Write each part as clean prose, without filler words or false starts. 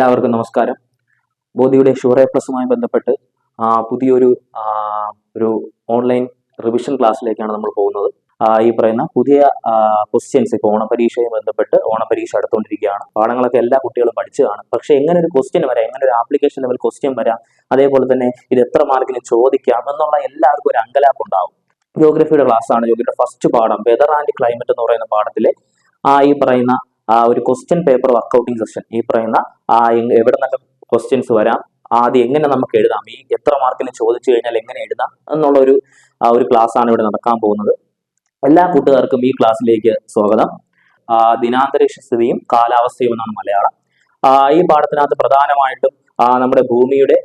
എല്ലാവർക്കും നമസ്കാരം. ബോധിയുടെ sure A പ്ലസുമായി ബന്ധപ്പെട്ട് പുതിയൊരു ഒരു ഓൺലൈൻ റിവിഷൻ ക്ലാസ്സിലേക്കാണ് നമ്മൾ പോകുന്നത്. ഈ പറയുന്ന പുതിയ ക്വസ്റ്റ്യൻസ് ഇപ്പോൾ ഓണപരീക്ഷയുമായി ബന്ധപ്പെട്ട് ഓണപരീക്ഷ അടുത്തുകൊണ്ടിരിക്കുകയാണ്. പാഠങ്ങളൊക്കെ എല്ലാ കുട്ടികളും പഠിച്ചതാണ്. പക്ഷെ എങ്ങനെ ഒരു ക്വസ്റ്റ്യൻ വരാം, എങ്ങനെ ഒരു ആപ്ലിക്കേഷൻ ലെവൽ ക്വസ്റ്റ്യൻ വരാം, അതേപോലെ തന്നെ ഇത് എത്ര മാർക്കിന് ചോദിക്കാം എന്നുള്ള എല്ലാവർക്കും ഒരു അങ്കലാപ്പ് ഉണ്ടാവും. ജിയോഗ്രഫിയുടെ ക്ലാസ് ആണ്. ജിയോഗ്രഫിയുടെ ഫസ്റ്റ് പാഠം വെതർ ആൻഡ് ക്ലൈമറ്റ് എന്ന് പറയുന്ന പാഠത്തിലെ ഈ പറയുന്ന ഒരു ക്വസ്റ്റ്യൻ പേപ്പർ വർക്കൗട്ടിംഗ് സെഷൻ, ഈ പറയുന്ന എവിടെ നിന്നൊക്കെ ക്വസ്റ്റ്യൻസ് വരാം, ആദ്യം എങ്ങനെ നമുക്ക് എഴുതാം, ഈ എത്ര മാർക്കിന് ചോദിച്ചു കഴിഞ്ഞാൽ എങ്ങനെ എഴുതാം എന്നുള്ള ഒരു ക്ലാസ് ആണ് ഇവിടെ നടക്കാൻ പോകുന്നത്. എല്ലാ കൂട്ടുകാർക്കും ഈ ക്ലാസ്സിലേക്ക് സ്വാഗതം. ദിനാന്തരീക്ഷ സ്ഥിതിയും കാലാവസ്ഥയും എന്നാണ് മലയാളം. ഈ പാഠത്തിനകത്ത് പ്രധാനമായിട്ടും നമ്മുടെ ഭൂമിയുടെ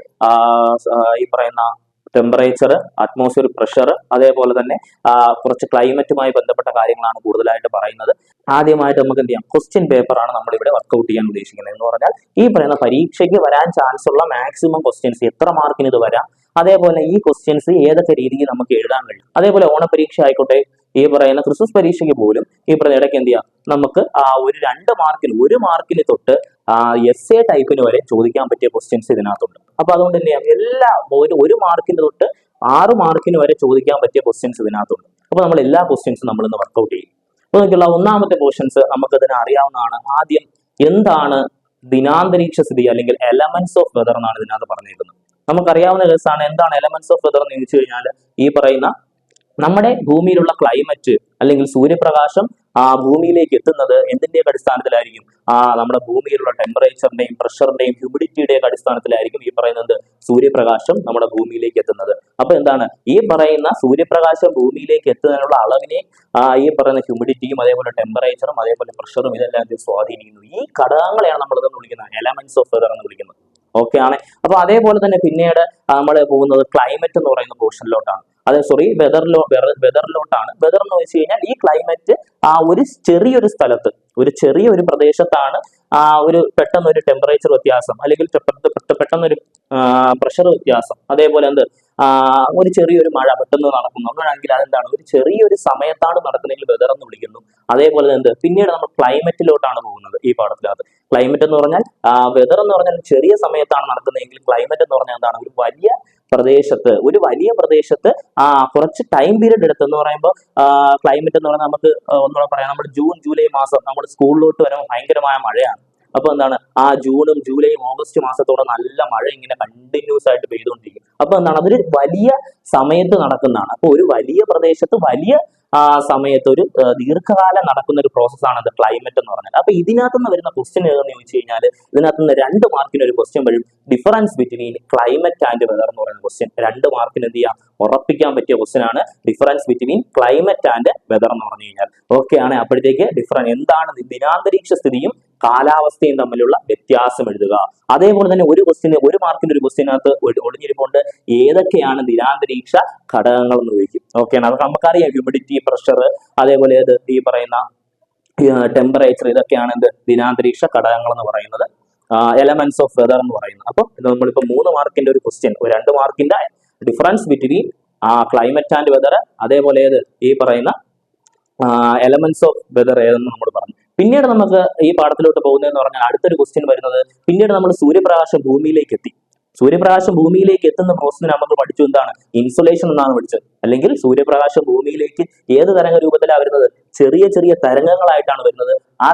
ഈ പറയുന്ന ടെമ്പറേച്ചർ, അറ്റ്മോസ്ഫിയർ പ്രഷർ, അതേപോലെ തന്നെ കുറച്ച് ക്ലൈമറ്റുമായി ബന്ധപ്പെട്ട കാര്യങ്ങളാണ് കൂടുതലായിട്ട് പറയുന്നത്. ആദ്യമായിട്ട് നമുക്ക് എന്ത് ചെയ്യാം, ക്വസ്റ്റ്യൻ പേപ്പറാണ് നമ്മൾ ഇവിടെ വർക്കൗട്ട് ചെയ്യാൻ ഉദ്ദേശിക്കുന്നത്. എന്ന് പറഞ്ഞാൽ ഈ പറയുന്ന പരീക്ഷയ്ക്ക് വരാൻ ചാൻസ് ഉള്ള മാക്സിമം ക്വസ്റ്റ്യൻസ്, എത്ര മാർക്കിന് ഇത് വരാം, അതേപോലെ ഈ ക്വസ്റ്റ്യൻസ് ഏതൊക്കെ രീതിയിൽ നമുക്ക് എഴുതാൻ കഴിയും, അതേപോലെ ഓണപരീക്ഷ ആയിക്കോട്ടെ, ഈ പറയുന്ന ക്രിസ്മസ് പരീക്ഷയ്ക്ക് പോലും ഈ പറയുന്ന ഇടയ്ക്ക് എന്ത് ചെയ്യാം, നമുക്ക് ഒരു 2 മാർക്കിന് 1 മാർക്കിന് തൊട്ട് എസ് എ ടൈപ്പിന് വരെ ചോദിക്കാൻ പറ്റിയ ക്വസ്റ്റ്യൻസ് ഇതിനകത്തുണ്ട്. അപ്പൊ അതുകൊണ്ട് എന്ത് ചെയ്യാം, എല്ലാ ഒരു മാർക്കിന് തൊട്ട് 6 മാർക്കിന് വരെ ചോദിക്കാൻ പറ്റിയ ക്വസ്റ്റ്യൻസ് ഇതിനകത്തുണ്ട്. അപ്പൊ നമ്മൾ എല്ലാ ക്വസ്റ്റ്യൻസും നമ്മളിന്ന് വർക്കൗട്ട് ചെയ്യും. അപ്പൊ നോക്കിയുള്ള ഒന്നാമത്തെ ക്വസ്റ്റ്യൻസ് നമുക്ക് ഇതിനെ അറിയാവുന്നതാണ്. ആദ്യം എന്താണ് ദിനാന്തരീക്ഷ സ്ഥിതി അല്ലെങ്കിൽ എലമെന്റ്സ് ഓഫ് വെതർ എന്നാണ് ഇതിനകത്ത് പറഞ്ഞിരിക്കുന്നത്. നമുക്കറിയാവുന്ന കേസാണ്. എന്താണ് എലമെന്റ്സ് ഓഫ് വെതർ എന്ന് ചോദിച്ചു കഴിഞ്ഞാൽ ഈ പറയുന്ന നമ്മുടെ ഭൂമിയിലുള്ള ക്ലൈമറ്റ് അല്ലെങ്കിൽ സൂര്യപ്രകാശം ഭൂമിയിലേക്ക് എത്തുന്നത് എന്തിന്റെയൊക്കെ അടിസ്ഥാനത്തിലായിരിക്കും, നമ്മുടെ ഭൂമിയിലുള്ള ടെമ്പറേച്ചറിന്റെയും പ്രഷറിന്റെയും ഹ്യൂമിഡിറ്റിയുടെയൊക്കെ അടിസ്ഥാനത്തിലായിരിക്കും ഈ പറയുന്നത് സൂര്യപ്രകാശം നമ്മുടെ ഭൂമിയിലേക്ക് എത്തുന്നത്. അപ്പൊ എന്താണ് ഈ പറയുന്ന സൂര്യപ്രകാശം ഭൂമിയിലേക്ക് എത്തുന്നതിനുള്ള അളവിനെ ഈ പറയുന്ന ഹ്യൂമിഡിറ്റിയും അതേപോലെ ടെമ്പറേച്ചറും അതേപോലെ പ്രഷറും ഇതെല്ലാം സ്വാധീനിക്കുന്നു. ഈ ഘടകങ്ങളെയാണ് നമ്മൾ ഇതെന്ന് വിളിക്കുന്നത് എലമെന്റ്സ് ഓഫ് വെതർ എന്ന് വിളിക്കുന്നത്. ഓക്കെ ആണ്. അപ്പൊ അതേപോലെ തന്നെ പിന്നീട് നമ്മൾ പോകുന്നത് ക്ലൈമറ്റ് എന്ന് പറയുന്ന പോർഷനിലോട്ടാണ്. വെതറിലോട്ടാണ്. വെതർ എന്ന് വെച്ച് കഴിഞ്ഞാൽ ഈ ക്ലൈമറ്റ് ഒരു ചെറിയൊരു സ്ഥലത്ത്, ഒരു ചെറിയൊരു പ്രദേശത്താണ് പെട്ടെന്നൊരു ടെമ്പറേച്ചർ വ്യത്യാസം അല്ലെങ്കിൽ പെട്ടെന്നൊരു പ്രഷർ വ്യത്യാസം, അതേപോലെ ഒരു ചെറിയൊരു മഴ പെട്ടെന്ന് നടക്കുന്നുണ്ടെങ്കിൽ അതെന്താണ്, ഒരു ചെറിയൊരു സമയത്താണ് നടക്കുന്നതെങ്കിൽ വെതർ എന്ന് വിളിക്കുന്നു. അതേപോലെ പിന്നീട് നമ്മൾ ക്ലൈമറ്റിലോട്ടാണ് പോകുന്നത് ഈ പാഠത്തിനകത്ത്. ക്ലൈമറ്റ് എന്ന് പറഞ്ഞാൽ വെതർ എന്ന് പറഞ്ഞാൽ ചെറിയ സമയത്താണ് നടക്കുന്നതെങ്കിൽ ക്ലൈമറ്റ് എന്ന് പറഞ്ഞാൽ എന്താണ്, ഒരു വലിയ പ്രദേശത്ത് കുറച്ച് ടൈം പീരീഡ് എടുത്തെന്ന് പറയുമ്പോൾ ക്ലൈമറ്റ് എന്ന് പറഞ്ഞാൽ നമുക്ക് ഒന്നുകൂടെ പറയാം, നമ്മുടെ ജൂൺ ജൂലൈ മാസം നമ്മൾ സ്കൂളിലോട്ട് വരുമ്പോൾ ഭയങ്കരമായ മഴയാണ്. അപ്പൊ എന്താണ്, ജൂണും ജൂലൈയും ഓഗസ്റ്റ് മാസത്തോടെ നല്ല മഴ ഇങ്ങനെ കണ്ടിന്യൂസ് ആയിട്ട് പെയ്തുകൊണ്ടിരിക്കും. അപ്പൊ എന്താണ്, അതൊരു വലിയ സമയത്ത് നടക്കുന്നതാണ്. അപ്പൊ ഒരു വലിയ പ്രദേശത്ത് വലിയ സമയത്ത് ഒരു ദീർഘകാലം നടക്കുന്ന ഒരു പ്രോസസ്സാണ് അത് ക്ലൈമറ്റ് എന്ന് പറഞ്ഞാൽ. അപ്പൊ ഇതിനകത്തുനിന്ന് വരുന്ന ക്വസ്റ്റ്യൻ ഏതെന്ന് ചോദിച്ചു കഴിഞ്ഞാൽ ഇതിനകത്തുനിന്ന് 2 മാർക്കിന് ഒരു ക്വസ്റ്റ്യൻ വരും. Difference between climate and weather എന്ന് പറയുന്ന ക്വസ്റ്റ്യൻ 2 മാർക്കിന് എന്ത് ചെയ്യാം, ഉറപ്പിക്കാൻ പറ്റിയ ക്വസ്റ്റ്യൻ ആണ് difference between climate and weather എന്ന് പറഞ്ഞു കഴിഞ്ഞാൽ. ഓക്കെ ആണ്. അപ്പോഴത്തേക്ക് എന്താണ് ദിനാന്തരീക്ഷ സ്ഥിതിയും കാലാവസ്ഥയും തമ്മിലുള്ള വ്യത്യാസം എഴുതുക. അതേപോലെ തന്നെ ഒരു മാർക്കിന്റെ ഒരു ക്വസ്റ്റ്യനകത്ത് ഒളിഞ്ഞിരിപ്പുണ്ട് ഏതൊക്കെയാണ് ദിനാന്തരീക്ഷ ഘടകങ്ങൾ എന്ന് ചോദിക്കും. ഓക്കെയാണ്. അതൊക്കെ നമുക്കറിയാം, ഹ്യൂമിഡിറ്റി, പ്രഷർ, അതേപോലെ ഈ പറയുന്ന ടെമ്പറേച്ചർ, ഇതൊക്കെയാണ് ദിനാന്തരീക്ഷ ഘടകങ്ങൾ എന്ന് പറയുന്നത്, എലമെന്റ്സ് ഓഫ് വെതർ എന്ന് പറയുന്നത്. അപ്പൊ നമ്മളിപ്പോ 3 മാർക്കിന്റെ ഒരു ക്വസ്റ്റ്യൻ, 2 മാർക്കിന്റെ difference between climate and weather, അതേപോലെ ഈ പറയുന്ന എലമെന്റ്സ് ഓഫ് വെതർ ഏതെന്ന് നമ്മൾ പറഞ്ഞു. പിന്നീട് നമുക്ക് ഈ പാഠത്തിലോട്ട് പോകുന്നതെന്ന് പറഞ്ഞാൽ അടുത്തൊരു ക്വസ്റ്റ്യൻ വരുന്നത്, പിന്നീട് നമ്മൾ സൂര്യപ്രകാശം ഭൂമിയിലേക്ക് എത്തി. സൂര്യപ്രകാശം ഭൂമിയിലേക്ക് എത്തുന്ന പ്രോസസ്സിന് നമ്മൾ പഠിച്ചു എന്താണ്, ഇൻസുലേഷൻ എന്നാണ് പഠിച്ചത്. അല്ലെങ്കിൽ സൂര്യപ്രകാശം ഭൂമിയിലേക്ക് ഏത് തരംഗ രൂപത്തിലാണ് വരുന്നത്, ചെറിയ ചെറിയ തരംഗങ്ങളായിട്ടാണ് വരുന്നത്. ആ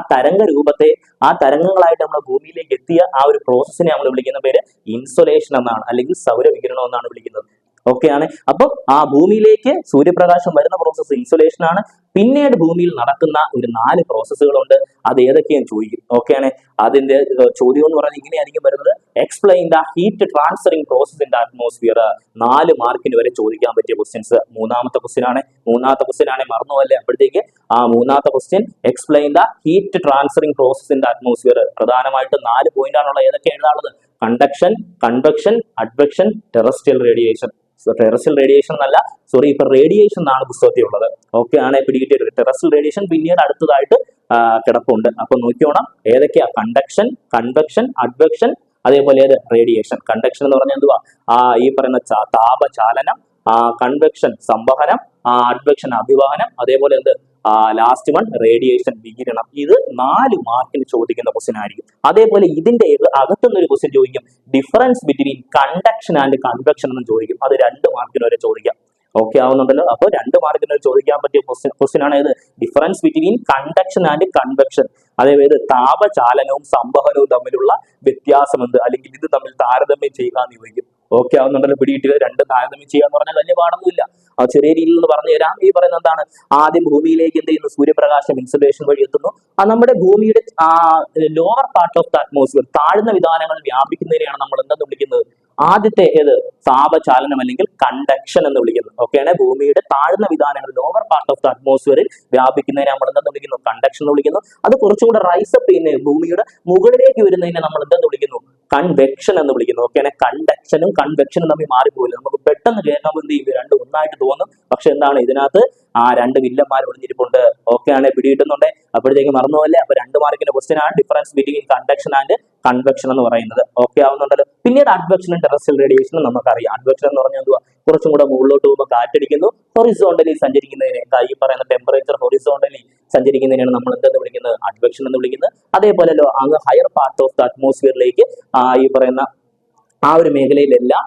തരംഗങ്ങളായിട്ട് നമ്മൾ ഭൂമിയിലേക്ക് എത്തിയ ഒരു പ്രോസസ്സിനെ നമ്മൾ വിളിക്കുന്ന പേര് ഇൻസുലേഷൻ എന്നാണ്, അല്ലെങ്കിൽ സൗരവികിരണം എന്നാണ് വിളിക്കുന്നത്. ഓക്കെയാണ്. അപ്പം ഭൂമിയിലേക്ക് സൂര്യപ്രകാശം വരുന്ന പ്രോസസ്സ് ഇൻസുലേഷൻ ആണ്. പിന്നീട് ഭൂമിയിൽ നടക്കുന്ന ഒരു 4 പ്രോസസ്സുകളുണ്ട്. അത് ഏതൊക്കെയാണ് ചോദിക്കും. ഓക്കെയാണ്. അതിന്റെ ചോദ്യം എന്ന് പറഞ്ഞാൽ ഇങ്ങനെയായിരിക്കും വരുന്നത്, explain the heat transferring process in the atmosphere. 4 മാർക്കിന് വരെ ചോദിക്കാൻ പറ്റിയ ക്വസ്റ്റ്യൻസ്. മൂന്നാമത്തെ ക്വസ്റ്റ്യൻ ആണ്, മറന്നുപോലെ. അപ്പോഴത്തേക്ക് മൂന്നാമത്തെ question, explain the heat transferring process in the atmosphere. പ്രധാനമായിട്ടും 4 പോയിന്റ് ആണുള്ളത്. ഏതൊക്കെ എഴുതാനുള്ളത്, conduction, convection, advection, terrestrial radiation. Terrestrial radiation എന്നല്ല, ഇപ്പൊ റേഡിയേഷൻ എന്നാണ് പുസ്തകത്തിൽ ഉള്ളത്. ഓക്കെ ആണ്, പിടികിട്ടിയത്. ടെറസ്ട്രിയൽ റേഡിയേഷൻ പിന്നീട് അടുത്തതായിട്ട് കിടപ്പുണ്ട്. അപ്പൊ നോക്കിയോണം ഏതൊക്കെയാ, കണ്ടക്ഷൻ, കൺവെക്ഷൻ, അഡ്വെക്ഷൻ, അതേപോലെ റേഡിയേഷൻ. കണ്ടക്ഷൻ എന്ന് പറഞ്ഞാൽ എന്തുവാ, ഈ പറയുന്ന താപചാലനം, കൺവെക്ഷൻ സംവഹനം, അഡ്വെക്ഷൻ അഭിവഹനം, അതേപോലെ ലാസ്റ്റ് വൺ റേഡിയേഷൻ വികിരണം. ഇത് 4 മാർക്കിന് ചോദിക്കുന്ന ക്വസ്റ്റ്യൻ ആയിരിക്കും. അതേപോലെ ഇതിന്റെ അകത്തുനിന്ന് ഒരു ക്വസ്റ്റ്യൻ ചോദിക്കും, difference between conduction and convection എന്ന് ചോദിക്കും. അത് 2 മാർക്കിന് വരെ ചോദിക്കാം. ഓക്കെ ആവുന്നുണ്ടല്ലോ. അപ്പോൾ 2 മാർക്കിന് ചോദിക്കാൻ പറ്റിയ ക്വസ്റ്റ്യൻ ആണ് ഇത്, difference between conduction and convection. അതേപോലെ താപചാലനവും സംവഹനവും തമ്മിലുള്ള വ്യത്യാസം എന്ത്, അല്ലെങ്കിൽ ഇത് തമ്മിൽ താരതമ്യം ചെയ്യുക എന്ന് ചോദിക്കും. ഓക്കെ ആവുന്നുണ്ടല്ലോ. പിടിയിട്ട് 2 താരതമ്യം ചെയ്യുക എന്ന് പറഞ്ഞാൽ വലിയ പാടൊന്നുമില്ല. ആ ചെറിയ രീതിയിൽ നിന്ന് പറഞ്ഞു തരാം. ഈ പറയുന്നത് എന്താണ്, ആദ്യം ഭൂമിയിലേക്ക് എന്ത് ചെയ്യുന്നു, സൂര്യപ്രകാശം ഇൻസുലേഷൻ വഴി എത്തുന്നു. നമ്മുടെ ഭൂമിയുടെ lower part of the atmosphere, താഴ്ന്ന വിധാനങ്ങൾ വ്യാപിക്കുന്നതിനെയാണ് നമ്മൾ എന്തെന്ന് വിളിക്കുന്നത്, ആദ്യത്തെ ഏത്, താപചാലനം അല്ലെങ്കിൽ കണ്ടക്ഷൻ എന്ന് വിളിക്കുന്നത്. ഓക്കെയാണ്. ഭൂമിയുടെ താഴ്ന്ന വിധാനങ്ങൾ ലോവർ പാർട്ട് ഓഫ് ദ അറ്റ്മോസ്ഫിയറിൽ വ്യാപിക്കുന്നതിനെ നമ്മൾ എന്തെന്ന് വിളിക്കുന്നു, കണ്ടക്ഷൻ എന്ന് വിളിക്കുന്നു. അത് കുറച്ചുകൂടെ റൈസപ്പ് ചെയ്യുന്ന ഭൂമിയുടെ മുകളിലേക്ക് വരുന്നതിനെ നമ്മൾ എന്തെന്ന് വിളിക്കുന്നു, കൺവെക്ഷൻ എന്ന് വിളിക്കുന്നു. ഓക്കെയാണ്. കണ്ടക്ഷനും കൺവെക്ഷനും തമ്മിൽ മാറിപ്പോയില്ല. നമുക്ക് പെട്ടെന്ന് കേൾക്കുമ്പോൾ എന്ത് ചെയ്യും, 2 ഒന്നായിട്ട് തോന്നും. പക്ഷെ എന്താണ്, ഇതിനകത്ത് 2 വില്ലന്മാർ ഒളിഞ്ഞിരിപ്പുണ്ട്. ഓക്കെയാണ്. പിടികിട്ടുന്നുണ്ട്. അപ്പോഴത്തേക്ക് മറന്നുപോലെ. അപ്പൊ 2 മാർക്കിന്റെ ക്വസ്റ്റ്യൻ ആണ് difference between conduction and convection എന്ന് പറയുന്നത്. ഓക്കെ ആവുന്നുണ്ടല്ലോ. പിന്നീട് അഡ്വെക്ഷനും ടെറസ്ട്രിയൽ റേഡിയേഷനും നമുക്കറിയാം. അഡ്വെക്ഷൻ എന്ന് പറഞ്ഞാൽ എന്തുവാ, കുറച്ചും കൂടെ മുകളിലോട്ട് പോകുമ്പോൾ കാറ്റടിക്കുന്നു. ഹൊറിസോണ്ടലി സഞ്ചരിക്കുന്നതിനെ, ഈ പറയുന്ന ടെമ്പറേച്ചർ ഹൊറിസോണ്ടലി സഞ്ചരിക്കുന്നതിനാണ് നമ്മൾ എന്തെന്ന് വിളിക്കുന്നത്, അഡ്വെക്ഷൻ എന്ന് വിളിക്കുന്നത്. അതേപോലെ അങ്ങ് ഹയർ പാർട്ട് ഓഫ് ദ അറ്റ്മോസ്ഫിയറിലേക്ക് ഈ പറയുന്ന ഒരു മേഖലയിലെല്ലാം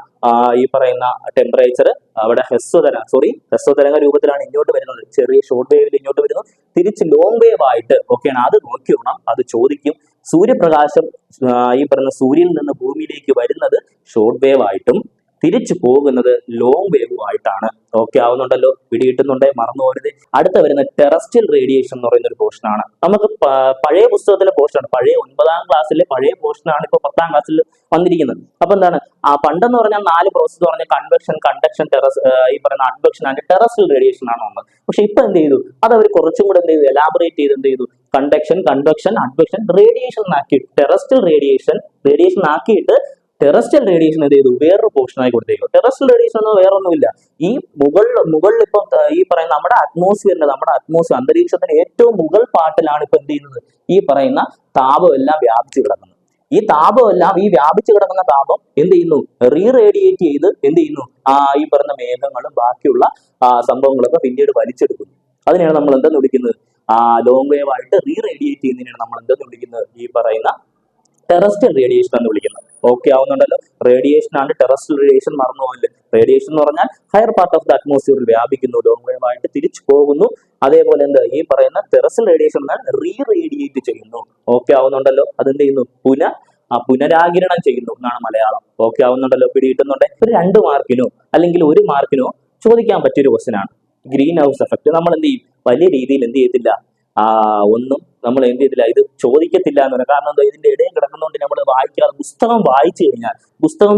ഈ പറയുന്ന ടെമ്പറേച്ചർ അവിടെ ഹ്രസ്വതരംഗ രൂപത്തിലാണ് ഇങ്ങോട്ട് വരുന്നത്. ചെറിയ ഷോർട്ട് വേവിൽ ഇങ്ങോട്ട് വരുന്നു, തിരിച്ച് ലോങ് വേവ് ആയിട്ട്. ഓക്കെയാണ്. അത് നോക്കി വേണം, അത് ചോദിക്കും. സൂര്യപ്രകാശം ഈ പറയുന്ന സൂര്യനിൽ നിന്ന് ഭൂമിയിലേക്ക് വരുന്നത് ഷോർട്ട് വേവ് ആയിട്ടും തിരിച്ചു പോകുന്നത് ലോങ് വേവും ആയിട്ടാണ്. ഓക്കെ ആവുന്നുണ്ടല്ലോ. പിടികിട്ടുന്നുണ്ടേ, മറന്നു പോരുത്. അടുത്ത വരുന്ന ടെറസ്ട്രിയൽ റേഡിയേഷൻ എന്ന് പറയുന്ന ഒരു പോർഷൻ ആണ്. നമുക്ക് പഴയ പുസ്തകത്തിലെ പോർഷൻ ആണ്, പഴയ 9ാം ക്ലാസ്സിലെ പഴയ പോർഷൻ ആണ് ഇപ്പൊ 10ാം ക്ലാസ്സിൽ വന്നിരിക്കുന്നത്. അപ്പൊ എന്താണ്, പണ്ടെന്ന് പറഞ്ഞാൽ 4 പ്രോസസ് പറഞ്ഞ കൺവെക്ഷൻ, കണ്ടക്ഷൻ, ഈ പറയുന്ന അഡ്വെക്ഷൻ ആൻഡ് ടെറസ്ട്രിയൽ റേഡിയേഷൻ ആണ് വന്നത്. പക്ഷെ ഇപ്പൊ എന്ത് ചെയ്തു, അത് അവർ കുറച്ചും കൂടെ എന്ത് ചെയ്തു, എലാബറേറ്റ് ചെയ്ത് എന്ത് ചെയ്തു, കണ്ടക്ഷൻ, കൺവെക്ഷൻ, അഡ്വെക്ഷൻ, റേഡിയേഷൻ ആക്കി, ടെറസ്ട്രിയൽ റേഡിയേഷൻ ആക്കിയിട്ട് ടെറസ്ട്രിയൽ റേഡിയേഷൻ എന്ത് ചെയ്തു, വേറൊരു പോർഷനായി കൊടുത്തേക്കും. ടെറസ്ട്രിയൽ റേഡിയേഷൻ ഒന്നും വേറൊന്നുമില്ല, ഈ മുകളിൽ ഇപ്പം ഈ പറയുന്ന നമ്മുടെ അറ്റ്മോസ്ഫിയർ അന്തരീക്ഷത്തിന്റെ ഏറ്റവും മുകൾ പാർട്ടിലാണ് ഇപ്പൊ എന്ത് ചെയ്യുന്നത്, ഈ പറയുന്ന താപം എല്ലാം വ്യാപിച്ചു കിടക്കുന്നത്. ഈ താപം എല്ലാം, ഈ വ്യാപിച്ചു കിടക്കുന്ന താപം എന്ത് ചെയ്യുന്നു, റീറേഡിയേറ്റ് ചെയ്ത് എന്ത് ചെയ്യുന്നു, ഈ പറയുന്ന മേഘങ്ങളും ബാക്കിയുള്ള സംഭവങ്ങളൊക്കെ പിന്നീട് വലിച്ചെടുക്കുന്നു. അതിനെയാണ് നമ്മൾ എന്തെന്ന് വിളിക്കുന്നത്, ലോങ് വേവ് ആയിട്ട് റീറേഡിയേറ്റ് ചെയ്യുന്നതിനാണ് നമ്മൾ എന്തെന്ന് വിളിക്കുന്നത്, ഈ പറയുന്ന ടെറസ്ട്രിയൽ റേഡിയേഷൻ എന്ന് വിളിക്കുന്നത്. ഓക്കെ ആവുന്നുണ്ടല്ലോ. റേഡിയേഷൻ ആണ് ടെറസ്ട്രിയൽ റേഡിയേഷൻ, മറന്നു പോകില്ല. റേഡിയേഷൻ എന്ന് പറഞ്ഞാൽ ഹയർ പാർട്ട് ഓഫ് ദ അറ്റ്മോസ്ഫിയറിൽ വ്യാപിക്കുന്നു, ലോങ് വേവ് ആയിട്ട് തിരിച്ചു പോകുന്നു. അതേപോലെ എന്ത്, ഈ പറയുന്ന ടെറസ്ട്രിയൽ റേഡിയേഷൻ എന്നാൽ റീറേഡിയേറ്റ് ചെയ്യുന്നു. ഓക്കെ ആവുന്നുണ്ടല്ലോ. അതെന്ത് ചെയ്യുന്നു, പുനരാകിരണം ചെയ്യുന്നു എന്നാണ് മലയാളം. ഓക്കെ ആവുന്നുണ്ടല്ലോ. പിടികിട്ടുന്നുണ്ട്. ഒരു 2 മാർക്കിനോ അല്ലെങ്കിൽ 1 മാർക്കിനോ ചോദിക്കാൻ പറ്റിയൊരു ക്വസ്റ്റ്യൻ ആണ് ഗ്രീൻ ഹൗസ് എഫക്ട്. നമ്മൾ എന്ത് ചെയ്യും, വലിയ രീതിയിൽ എന്ത് ചെയ്യത്തില്ല, ഒന്നും നമ്മൾ എന്ത് ചെയ്തില്ല, ഇത് ചോദിക്കത്തില്ല എന്ന് പറയാം. കാരണം എന്താ, ഇതിന്റെ ഇടയിൽ കിടക്കുന്നതുകൊണ്ട് നമ്മൾ വായിക്കാതെ പുസ്തകം വായിച്ചു കഴിഞ്ഞാൽ, പുസ്തകം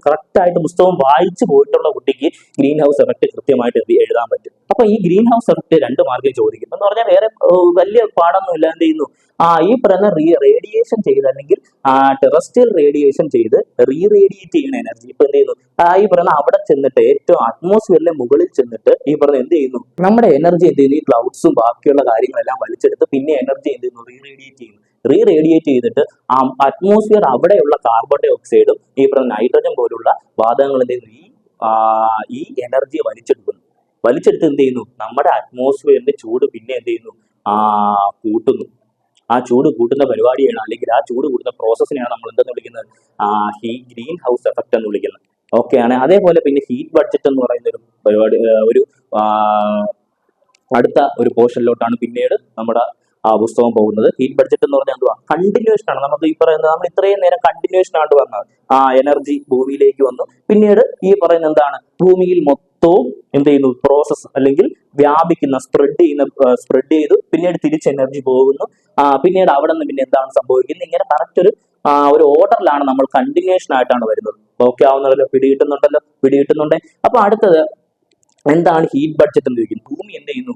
കറക്റ്റ് ആയിട്ട് പുസ്തകം വായിച്ചു പോയിട്ടുള്ള കുട്ടിക്ക് ഗ്രീൻ ഹൗസ് എഫക്ട് കൃത്യമായിട്ട് എഴുതാൻ പറ്റും. അപ്പൊ ഈ ഗ്രീൻ ഹൗസ് എഫക്ട് 2 മാർക്കിൽ ചോദിക്കും എന്ന് പറഞ്ഞാൽ വേറെ വലിയ പാടൊന്നുമില്ല. എന്ത് ചെയ്യുന്നു, ഈ പറയുന്ന റേഡിയേഷൻ ചെയ്ത് അല്ലെങ്കിൽ ടെറസ്ട്രിയൽ റേഡിയേഷൻ ചെയ്ത് റീറേഡിയേറ്റ് ചെയ്യുന്ന എനർജി ഇപ്പൊ എന്ത് ചെയ്യുന്നു, ഈ പറയുന്ന അവിടെ ചെന്നിട്ട് ഏറ്റവും അറ്റ്മോസ്ഫിയറിലെ മുകളിൽ ചെന്നിട്ട് ഈ പറഞ്ഞ എന്ത് ചെയ്യുന്നു, നമ്മുടെ എനർജി എന്ത് ചെയ്യുന്നു, ഈ ക്ലൗഡ്സും ബാക്കിയുള്ള കാര്യങ്ങളെല്ലാം വലിച്ചെടുത്ത് പിന്നെ എനർജി എന്ത് ചെയ്യുന്നു, റീറേഡിയേറ്റ് ചെയ്തിട്ട് അറ്റ്മോസ്ഫിയർ അവിടെയുള്ള കാർബൺ ഡൈ ഓക്സൈഡും ഈ പറഞ്ഞ നൈട്രജൻ പോലുള്ള വാതകങ്ങൾ എന്ത് ചെയ്യുന്നു, ഈ എനർജിയെ വലിച്ചെടുത്ത് എന്ത് ചെയ്യുന്നു, നമ്മുടെ അറ്റ്മോസ്ഫിയറിന്റെ ചൂട് പിന്നെ എന്ത് ചെയ്യുന്നു, കൂട്ടുന്നു. ആ ചൂട് കൂട്ടുന്ന പരിപാടിയാണ്, അല്ലെങ്കിൽ ആ ചൂട് കൂട്ടുന്ന പ്രോസസ്സിനെയാണ് നമ്മൾ എന്തെന്ന് വിളിക്കുന്നത്, ഗ്രീൻ ഹൗസ് എഫക്ട് എന്ന് വിളിക്കുന്നത്. ഓക്കെയാണ്. അതേപോലെ പിന്നെ ഹീറ്റ് ബഡ്ജറ്റ് എന്ന് പറയുന്ന ഒരു പരിപാടി, അടുത്ത ഒരു പോർഷനിലോട്ടാണ് പിന്നീട് നമ്മുടെ പുസ്തകം പോകുന്നത്. ഹീറ്റ് ബഡ്ജറ്റ് എന്ന് പറഞ്ഞാൽ എന്തുവാ, കണ്ടിന്യൂഷൻ ആണ്. നമുക്ക് ഈ പറയുന്നത്, നമ്മൾ ഇത്രയും നേരം കണ്ടിന്യൂഷൻ ആയിട്ട് വന്നത് എനർജി ഭൂമിയിലേക്ക് വന്നു, പിന്നീട് ഈ പറയുന്ന എന്താണ്, ഭൂമിയിൽ മൊത്തവും എന്ത് ചെയ്യുന്നു, പ്രോസസ് അല്ലെങ്കിൽ വ്യാപിക്കുന്ന സ്പ്രെഡ് ചെയ്തു, പിന്നീട് തിരിച്ച് എനർജി പോകുന്നു, പിന്നീട് അവിടെ നിന്ന് പിന്നെ എന്താണ് സംഭവിക്കുന്നത്, ഇങ്ങനെ കറക്റ്റ് ഒരു ഓർഡറിലാണ്, നമ്മൾ കണ്ടിന്യൂഷൻ ആയിട്ടാണ് വരുന്നത്. ഓക്കെ ആവുന്നല്ലോ. പിടികിട്ടുന്നുണ്ടേ. അപ്പൊ അടുത്തത് എന്താണ് ഹീറ്റ് ബഡ്ജറ്റ് എന്ന് ചോദിക്കുന്നത്. ഭൂമി എന്ത് ചെയ്യുന്നു,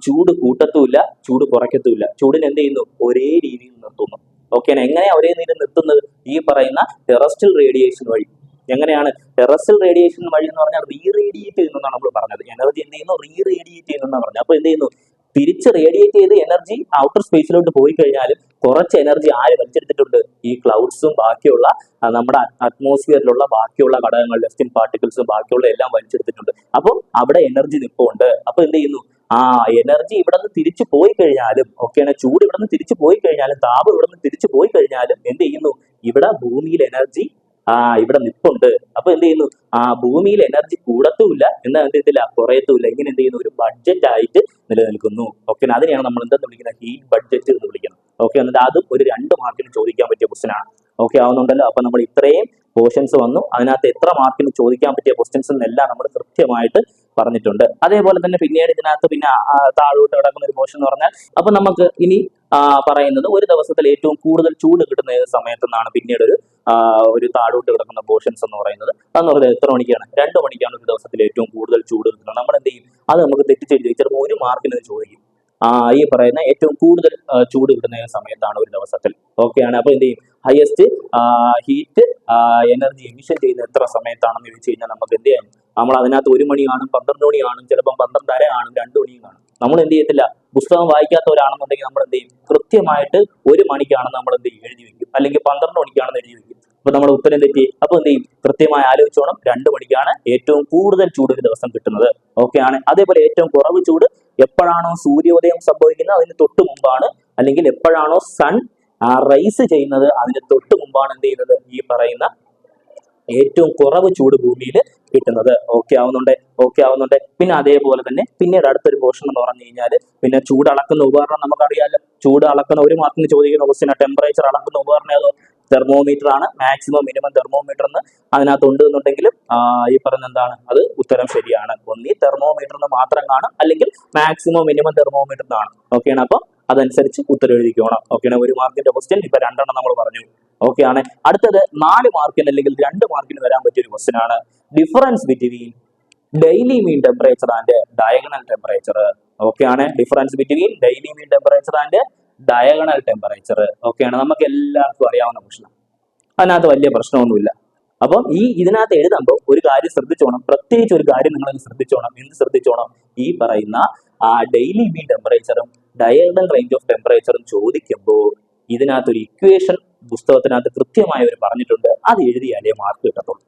ചൂട് കൂട്ടത്തുമില്ല, ചൂട് കുറയ്ക്കത്തുമില്ല, ചൂടിന് എന്ത് ചെയ്യുന്നു, ഒരേ രീതിയിൽ നിർത്തുന്നു. ഓക്കെയാണ്. എങ്ങനെയാ ഒരേ രീതിയിൽ നിർത്തുന്നത്, ഈ പറയുന്ന ടെറസ്ട്രിയൽ റേഡിയേഷൻ വഴി. എങ്ങനെയാണ് ടെറസ്ട്രിയൽ റേഡിയേഷൻ വഴി എന്ന് പറഞ്ഞാൽ റീറേഡിയേറ്റ് ചെയ്യുന്നതാണ് നമ്മൾ പറഞ്ഞത്. എനർജി എന്ത് ചെയ്യുന്നു, റീറേഡിയേറ്റ് ചെയ്യുന്നതാണ് പറഞ്ഞത്. അപ്പൊ എന്ത് ചെയ്യുന്നു, തിരിച്ച് റേഡിയേറ്റ് ചെയ്ത് എനർജി ഔട്ടർ സ്പേസിലോട്ട് പോയി കഴിഞ്ഞാലും കുറച്ച് എനർജി ആര് വലിച്ചെടുത്തിട്ടുണ്ട്? ഈ ക്ലൗഡ്സും ബാക്കിയുള്ള നമ്മുടെ അറ്റ്മോസ്ഫിയറിലുള്ള ബാക്കിയുള്ള ഘടകങ്ങൾ, ഡസ്റ്റിൻ പാർട്ടിക്കിൾസും ബാക്കിയുള്ള എല്ലാം വലിച്ചെടുത്തിട്ടുണ്ട്. അപ്പോൾ അവിടെ എനർജി നിൽപ്പുണ്ട്. അപ്പൊ എന്ത് ചെയ്യുന്നു? എനർജി ഇവിടെ നിന്ന് തിരിച്ചു പോയി കഴിഞ്ഞാലും, ഓക്കെയാണ്, ചൂട് ഇവിടെ നിന്ന് തിരിച്ചു പോയി കഴിഞ്ഞാലും, താപം ഇവിടെ നിന്ന് തിരിച്ചു പോയി കഴിഞ്ഞാലും എന്ത് ചെയ്യുന്നു? ഇവിടെ ഭൂമിയിൽ എനർജി ഇവിടെ നിൽപ്പുണ്ട്. അപ്പൊ എന്ത് ചെയ്യുന്നു? ഭൂമിയിൽ എനർജി കൂടത്തുമില്ല, എന്നാൽ എന്ത് ചെയ്തില്ല, കുറയത്തുമില്ല. ഇങ്ങനെ എന്ത് ചെയ്യുന്നു? ഒരു ബഡ്ജറ്റ് ആയിട്ട് നിലനിൽക്കുന്നു. ഓക്കെ, അതിനെയാണ് നമ്മൾ എന്തെന്ന് വിളിക്കുന്നത്? ഹീറ്റ് ബഡ്ജറ്റ് എന്ന് വിളിക്കുന്നത്. ഓക്കെ, എന്നിട്ട് അതും ഒരു 2 മാർക്കിന് ചോദിക്കാൻ പറ്റിയ ക്വസ്റ്റൻ ആണ്. ഓക്കെ ആവുന്നുണ്ടല്ലോ? അപ്പൊ നമ്മൾ ഇത്രയും പോർഷൻസ് വന്നു. അതിനകത്ത് എത്ര മാർക്കിന് ചോദിക്കാൻ പറ്റിയ ക്വസ്റ്റ്യൻസ് എന്നെല്ലാം നമ്മൾ കൃത്യമായിട്ട് പറഞ്ഞിട്ടുണ്ട്. അതേപോലെ തന്നെ പിന്നീട് ഇതിനകത്ത് പിന്നെ താഴോട്ട് കിടക്കുന്ന ഒരു പോർഷൻ എന്ന് പറഞ്ഞാൽ, അപ്പൊ നമുക്ക് ഇനി പറയുന്നത് ഒരു ദിവസത്തിൽ ഏറ്റവും കൂടുതൽ ചൂട് കിട്ടുന്ന ഏത് സമയത്തെന്നാണ് പിന്നീട് ഒരു താഴോട്ട് കിടക്കുന്ന പോർഷൻസ് എന്ന് പറയുന്നത്. അതെന്ന് പറഞ്ഞാൽ എത്ര മണിക്കാണ്? 2 മണിക്കാണ് ഒരു ദിവസത്തിൽ ഏറ്റവും കൂടുതൽ ചൂട് കിട്ടുന്നത്. നമ്മൾ എന്ത് ചെയ്യും? അത് നമുക്ക് തെറ്റിച്ചെഴുതി ചിലപ്പോൾ 1 മാർക്കിന് ചോദിക്കും. ഈ പറയുന്ന ഏറ്റവും കൂടുതൽ ചൂട് കിട്ടുന്ന സമയത്താണ് ഒരു ദിവസത്തിൽ. ഓക്കെയാണ്. അപ്പൊ എന്ത് ചെയ്യും? ഹയസ്റ്റ് ഹീറ്റ് എനർജി എമിഷൻ ചെയ്യുന്ന എത്ര സമയത്താണെന്ന് ചോദിച്ചു കഴിഞ്ഞാൽ നമുക്ക് എന്ത് ചെയ്യാം? നമ്മൾ അതിനകത്ത് 1 മണി കാണും, 12 മണി കാണും, ചിലപ്പോൾ 12:30 കാണും, 2 മണിയും കാണും. നമ്മൾ എന്ത് ചെയ്യത്തില്ല? പുസ്തകം വായിക്കാത്തവരാണെന്നുണ്ടെങ്കിൽ നമ്മൾ എന്ത് ചെയ്യും? കൃത്യമായിട്ട് 1 മണിക്കാണെന്ന് നമ്മൾ എന്ത് ചെയ്യും? എഴുതി വെക്കും. അല്ലെങ്കിൽ 12 മണിക്കാണെന്ന് എഴുതി വെക്കും. അപ്പൊ നമ്മുടെ ഉത്തരം തെറ്റി. അപ്പൊ എന്ത് ചെയ്യും? കൃത്യമായി ആലോചിച്ചോണം. 2 മണിക്കാണ് ഏറ്റവും കൂടുതൽ ചൂട് ഒരു ദിവസം കിട്ടുന്നത്. ഓക്കെ ആണ്. അതേപോലെ ഏറ്റവും കുറവ് ചൂട് എപ്പോഴാണോ സൂര്യോദയം സംഭവിക്കുന്നത് അതിന് തൊട്ട് മുമ്പാണ്, അല്ലെങ്കിൽ എപ്പോഴാണോ സൺ റൈസ് ചെയ്യുന്നത് അതിന് തൊട്ട് മുമ്പാണ് എന്ത് ചെയ്യുന്നത്? ഈ പറയുന്ന ഏറ്റവും കുറവ് ചൂട് ഭൂമിയിൽ കിട്ടുന്നത്. ഓക്കെ ആവുന്നുണ്ട്. പിന്നെ അതേപോലെ തന്നെ പിന്നീട് അടുത്തൊരു പോർഷൻ എന്ന് പറഞ്ഞു കഴിഞ്ഞാൽ, പിന്നെ ചൂട് അളക്കുന്ന ഉപകരണം നമുക്കറിയാലോ. ചൂട് അളക്കുന്ന 1 മാർക്കിന് ചോദിക്കുന്ന ക്വസ്റ്റ്യൻ, ടെമ്പറേച്ചർ അളക്കുന്ന ഉപകരണം ഏതോ? തെർമോമീറ്റർ ആണ്. മാക്സിമം മിനിമം തെർമോമീറ്റർ എന്ന് അതിനകത്ത് ഉണ്ട് എന്നുണ്ടെങ്കിലും ഈ പറയുന്ന എന്താണ്? അത് ഉത്തരം ശരിയാണ്. ഒന്നീ തെർമോമീറ്റർ എന്ന് മാത്രം കാണും, അല്ലെങ്കിൽ മാക്സിമം മിനിമം തെർമോമീറ്റർ എന്നാണ്. ഓക്കെയാണ്. അപ്പൊ അതനുസരിച്ച് ഉത്തരം എഴുതിക്കോണം. ഓക്കെയാണ്. 1 മാർക്കിന്റെ ക്വസ്റ്റ്യൻ ഇപ്പൊ 2 നമ്മൾ പറഞ്ഞു. ഓക്കെ ആണ്. അടുത്തത് 4 മാർക്കിന് അല്ലെങ്കിൽ 2 മാർക്കിന് വരാൻ പറ്റിയ ഒരു ക്വസ്റ്റ്യൻ ആണ്. Difference between daily mean temperature and diagonal temperature. Okay ആണ്. Difference between daily mean temperature and diagonal temperature. ഓക്കെയാണ്. നമുക്ക് എല്ലാവർക്കും അറിയാവുന്ന പ്രശ്നം, അതിനകത്ത് വലിയ പ്രശ്നമൊന്നുമില്ല. അപ്പം ഇതിനകത്ത് എഴുതുമ്പോൾ ഒരു കാര്യം ശ്രദ്ധിച്ചോണം. പ്രത്യേകിച്ച് ഒരു കാര്യം നിങ്ങൾ ശ്രദ്ധിച്ചോണം. എന്ത് ശ്രദ്ധിച്ചോണം? ഈ പറയുന്ന ഡെയിലി മീൻ ടെമ്പറേച്ചറും ഡയഗണൽ റേഞ്ച് ഓഫ് ടെമ്പറേച്ചറും ചോദിക്കുമ്പോൾ ഇതിനകത്തൊരു ഇക്വേഷൻ പുസ്തകത്തിനകത്ത് കൃത്യമായി അവർ പറഞ്ഞിട്ടുണ്ട്. അത് എഴുതിയാലേ മാർക്ക് കിട്ടത്തുള്ളൂ.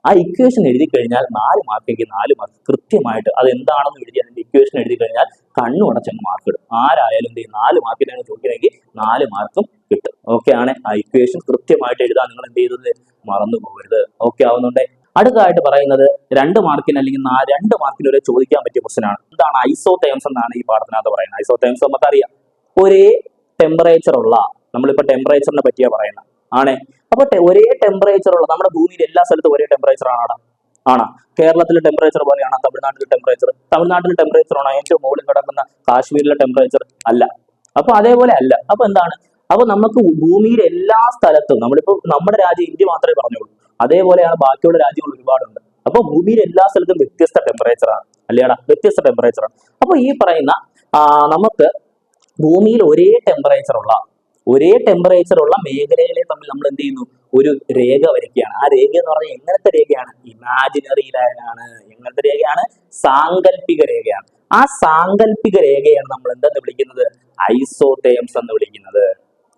ആ ഇക്വേഷൻ എഴുതി കഴിഞ്ഞാൽ 4 മാർക്കെങ്കിൽ 4 മാർക്ക് കൃത്യമായിട്ട് അത് എന്താണെന്ന് എഴുതി അതിന്റെ ഇക്വേഷൻ എഴുതി കഴിഞ്ഞാൽ കണ്ണു അടച്ചങ്ങ് മാർക്ക് ഇടും. ആരായാലും എന്ത് ചെയ്യും? 4 മാർക്കിനാണ് ചോദിക്കണമെങ്കിൽ 4 മാർക്കും കിട്ടും. ഓക്കെ ആണ്. ആ ഇക്വേഷൻ കൃത്യമായിട്ട് എഴുതാൻ നിങ്ങൾ എന്ത് ചെയ്തത്? മറന്നു പോകരുത്. ഓക്കെ ആവുന്നുണ്ട്. അടുത്തതായിട്ട് പറയുന്നത് 2 മാർക്കിന് അല്ലെങ്കിൽ 2 മാർക്കിന് വരെ ചോദിക്കാൻ പറ്റിയ ക്വസ്റ്റൻ ആണ്. എന്താണ്? ഐസോതേംസ് എന്നാണ് ഈ പാഠത്തിനകത്ത് പറയുന്നത്. ഐസോതേംസ് നമുക്കറിയാം, ഒരേ ടെമ്പറേച്ചർ ഉള്ള, നമ്മളിപ്പോ ടെമ്പറേച്ചറിനെ പറ്റിയാ പറയുന്നത് ആണേ. അപ്പൊ ഒരേ ടെമ്പറേച്ചർ ഉള്ള, നമ്മുടെ ഭൂമിയിൽ എല്ലാ സ്ഥലത്തും ഒരേ ടെമ്പറേച്ചർ ആണോ? കേരളത്തിലെ ടെമ്പറേച്ചർ പോലെയാണോ തമിഴ്നാട്ടിലെ ടെമ്പറേച്ചർ? തമിഴ്നാട്ടിലെ ടെമ്പറേച്ചർ ആണോ ഏറ്റവും മുകളിൽ കിടക്കുന്ന കാശ്മീരിലെ ടെമ്പറേച്ചർ? അല്ല. അപ്പൊ അതേപോലെ അല്ല. അപ്പൊ എന്താണ്? അപ്പൊ നമുക്ക് ഭൂമിയിലെ എല്ലാ സ്ഥലത്തും, നമ്മളിപ്പോ നമ്മുടെ രാജ്യം ഇന്ത്യ മാത്രമേ പറഞ്ഞുള്ളൂ, അതേപോലെയാണ് ബാക്കിയുള്ള രാജ്യങ്ങൾ ഒരുപാടുണ്ട്. അപ്പൊ ഭൂമിയിലെ എല്ലാ സ്ഥലത്തും വ്യത്യസ്ത ടെമ്പറേച്ചറാണ്, അല്ലേടാ? വ്യത്യസ്ത ടെമ്പറേച്ചറാണ്. അപ്പൊ ഈ പറയുന്ന നമുക്ക് ഭൂമിയിൽ ഒരേ ടെമ്പറേച്ചർ ഉള്ള മേഖലകളെ തമ്മിൽ നമ്മൾ എന്ത് ചെയ്യുന്നു? ഒരു രേഖ വരയ്ക്കുകയാണ്. ആ രേഖ എന്ന് പറഞ്ഞാൽ എങ്ങനത്തെ രേഖയാണ്? ഇമാജിനറി ലൈനാണ്. എങ്ങനത്തെ രേഖയാണ്? സാങ്കല്പിക രേഖയാണ്. ആ സാങ്കല്പിക രേഖയാണ് നമ്മൾ എന്തെന്ന് വിളിക്കുന്നത്? ഐസോതേംസ് എന്ന് വിളിക്കുന്നത്.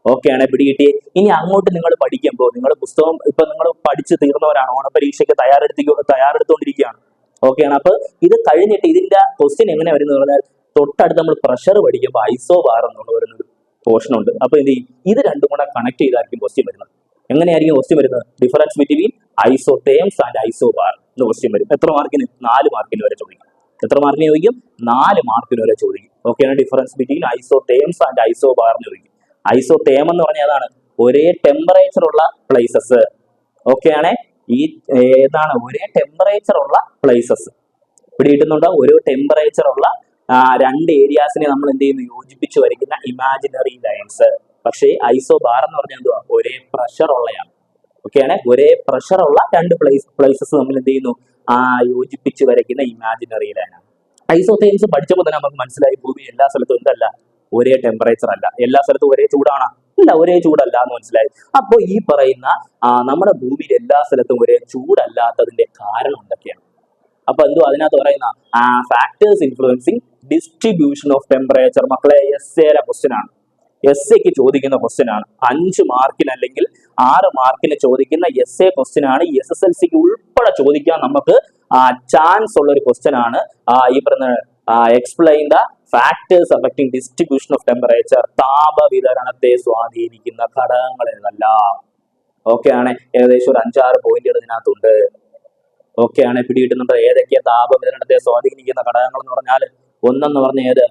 ഓക്കെയാണ്. പിടികിട്ടി. ഇനി അങ്ങോട്ട് നിങ്ങൾ പഠിക്കുമ്പോൾ, നിങ്ങൾ പുസ്തകം ഇപ്പൊ നിങ്ങൾ പഠിച്ച് തീർന്നവരാണ്, ഓണപരീക്ഷയ്ക്ക് തയ്യാറെടുത്തുകൊണ്ടിരിക്കുകയാണ്. ഓക്കെയാണ്. അപ്പൊ ഇത് കഴിഞ്ഞിട്ട് ഇതിന്റെ ക്വസ്റ്റ്യൻ എങ്ങനെ വരുന്നത് പറഞ്ഞാൽ, തൊട്ടടുത്ത് നമ്മൾ പ്രഷർ പഠിക്കുമ്പോൾ ഐസോബാർ എന്നുള്ള വരുന്നത് പോർഷൻ ഉണ്ട്. അപ്പൊ എന്ത് ചെയ്യും? ഇത് രണ്ടും കൂടെ കണക്ട് ചെയ്തായിരിക്കും ക്വസ്റ്റ്യൻ വരുന്നത്. എങ്ങനെയായിരിക്കും ക്വസ്റ്റ്യൻ വരുന്നത്? Difference between isotherms and isobar എന്ന് ക്വസ്റ്റ്യൻ വരും. എത്ര മാർക്കിന്? 4 മാർക്കിന് വരെ ചോദിക്കും. എത്ര മാർക്കിന് ചോദിക്കും? 4 മാർക്കിന് വരെ ചോദിക്കും. ഓക്കെയാണ്. Difference between isotherms and isobar എന്ന് ചോദിക്കും. ഐസോതേം എന്ന് പറഞ്ഞാൽ അതാണ് ഒരേ ടെമ്പറേച്ചർ ഉള്ള പ്ലേസസ്. ഓക്കെയാണ്. ഈ ഏതാണ്? ഒരേ ടെമ്പറേച്ചർ ഉള്ള പ്ലേസസ്. പിടികിട്ടുന്നുണ്ടോ? ഒരു ടെമ്പറേച്ചർ ഉള്ള 2 ഏരിയാസിനെ നമ്മൾ എന്ത് ചെയ്യുന്നു? യോജിപ്പിച്ച് വരയ്ക്കുന്ന ഇമാജിനറി ലൈൻസ്. പക്ഷേ ഐസോബാർ എന്ന് പറഞ്ഞാൽ എന്തുവാ? ഒരേ പ്രഷർ ഉള്ളയാണ്. ഓക്കെയാണ്. ഒരേ പ്രഷർ ഉള്ള 2 പ്ലേസസ് നമ്മൾ എന്ത് ചെയ്യുന്നു? യോജിപ്പിച്ച് വരയ്ക്കുന്ന ഇമാജിനറി ലൈനാണ്. ഐസോതേംസ് പഠിച്ചപ്പോൾ തന്നെ നമുക്ക് മനസ്സിലായി, ഭൂമി എല്ലാ സ്ഥലത്തും എന്തല്ല? ഒരേ ടെമ്പറേച്ചർ അല്ല. എല്ലാ സ്ഥലത്തും ഒരേ ചൂടാണ്? ഇല്ല, ഒരേ ചൂടല്ല എന്ന് മനസ്സിലായി. അപ്പോൾ ഈ പറയുന്ന നമ്മുടെ ഭൂമിയിൽ എല്ലാ സ്ഥലത്തും ഒരേ ചൂടല്ലാത്തതിന്റെ കാരണം എന്തൊക്കെയാണ്? അപ്പൊ എന്തോ അതിനകത്ത് പറയുന്ന factors influencing distribution of temperature. മക്കളെ എസ്എയുടെ ക്വസ്റ്റ്യൻ ആണ്, എസ്എക്ക് ചോദിക്കുന്ന ക്വസ്റ്റ്യൻ ആണ്. 5 മാർക്കിന് അല്ലെങ്കിൽ 6 മാർക്കിന് ചോദിക്കുന്ന എസ്എ ക്വസ്റ്റ്യൻ ആണ്. SSLCക്ക് ഉൾപ്പെടെ ചോദിക്കാൻ നമുക്ക് ചാൻസ് ഉള്ള ഒരു ക്വസ്റ്റ്യൻ ആണ്. ഈ പറഞ്ഞ explain the factors affecting distribution of temperature. താപ വിതരണത്തെ സ്വാധീനിക്കുന്ന ഘടകങ്ങൾ ഏതെല്ലാം. ഓക്കെ ആണ്, ഏകദേശം ഒരു 5-6 പോയിന്റുകൾ ഇതിനകത്തുണ്ട്. ഓക്കെ ആണ്, പിടികിട്ടുന്നുണ്ട്. ഏതൊക്കെയാ താപ വിതരണത്തെ സ്വാധീനിക്കുന്ന ഘടകങ്ങൾ എന്ന് പറഞ്ഞാൽ, ഒന്നെന്ന് പറഞ്ഞ ഏത്,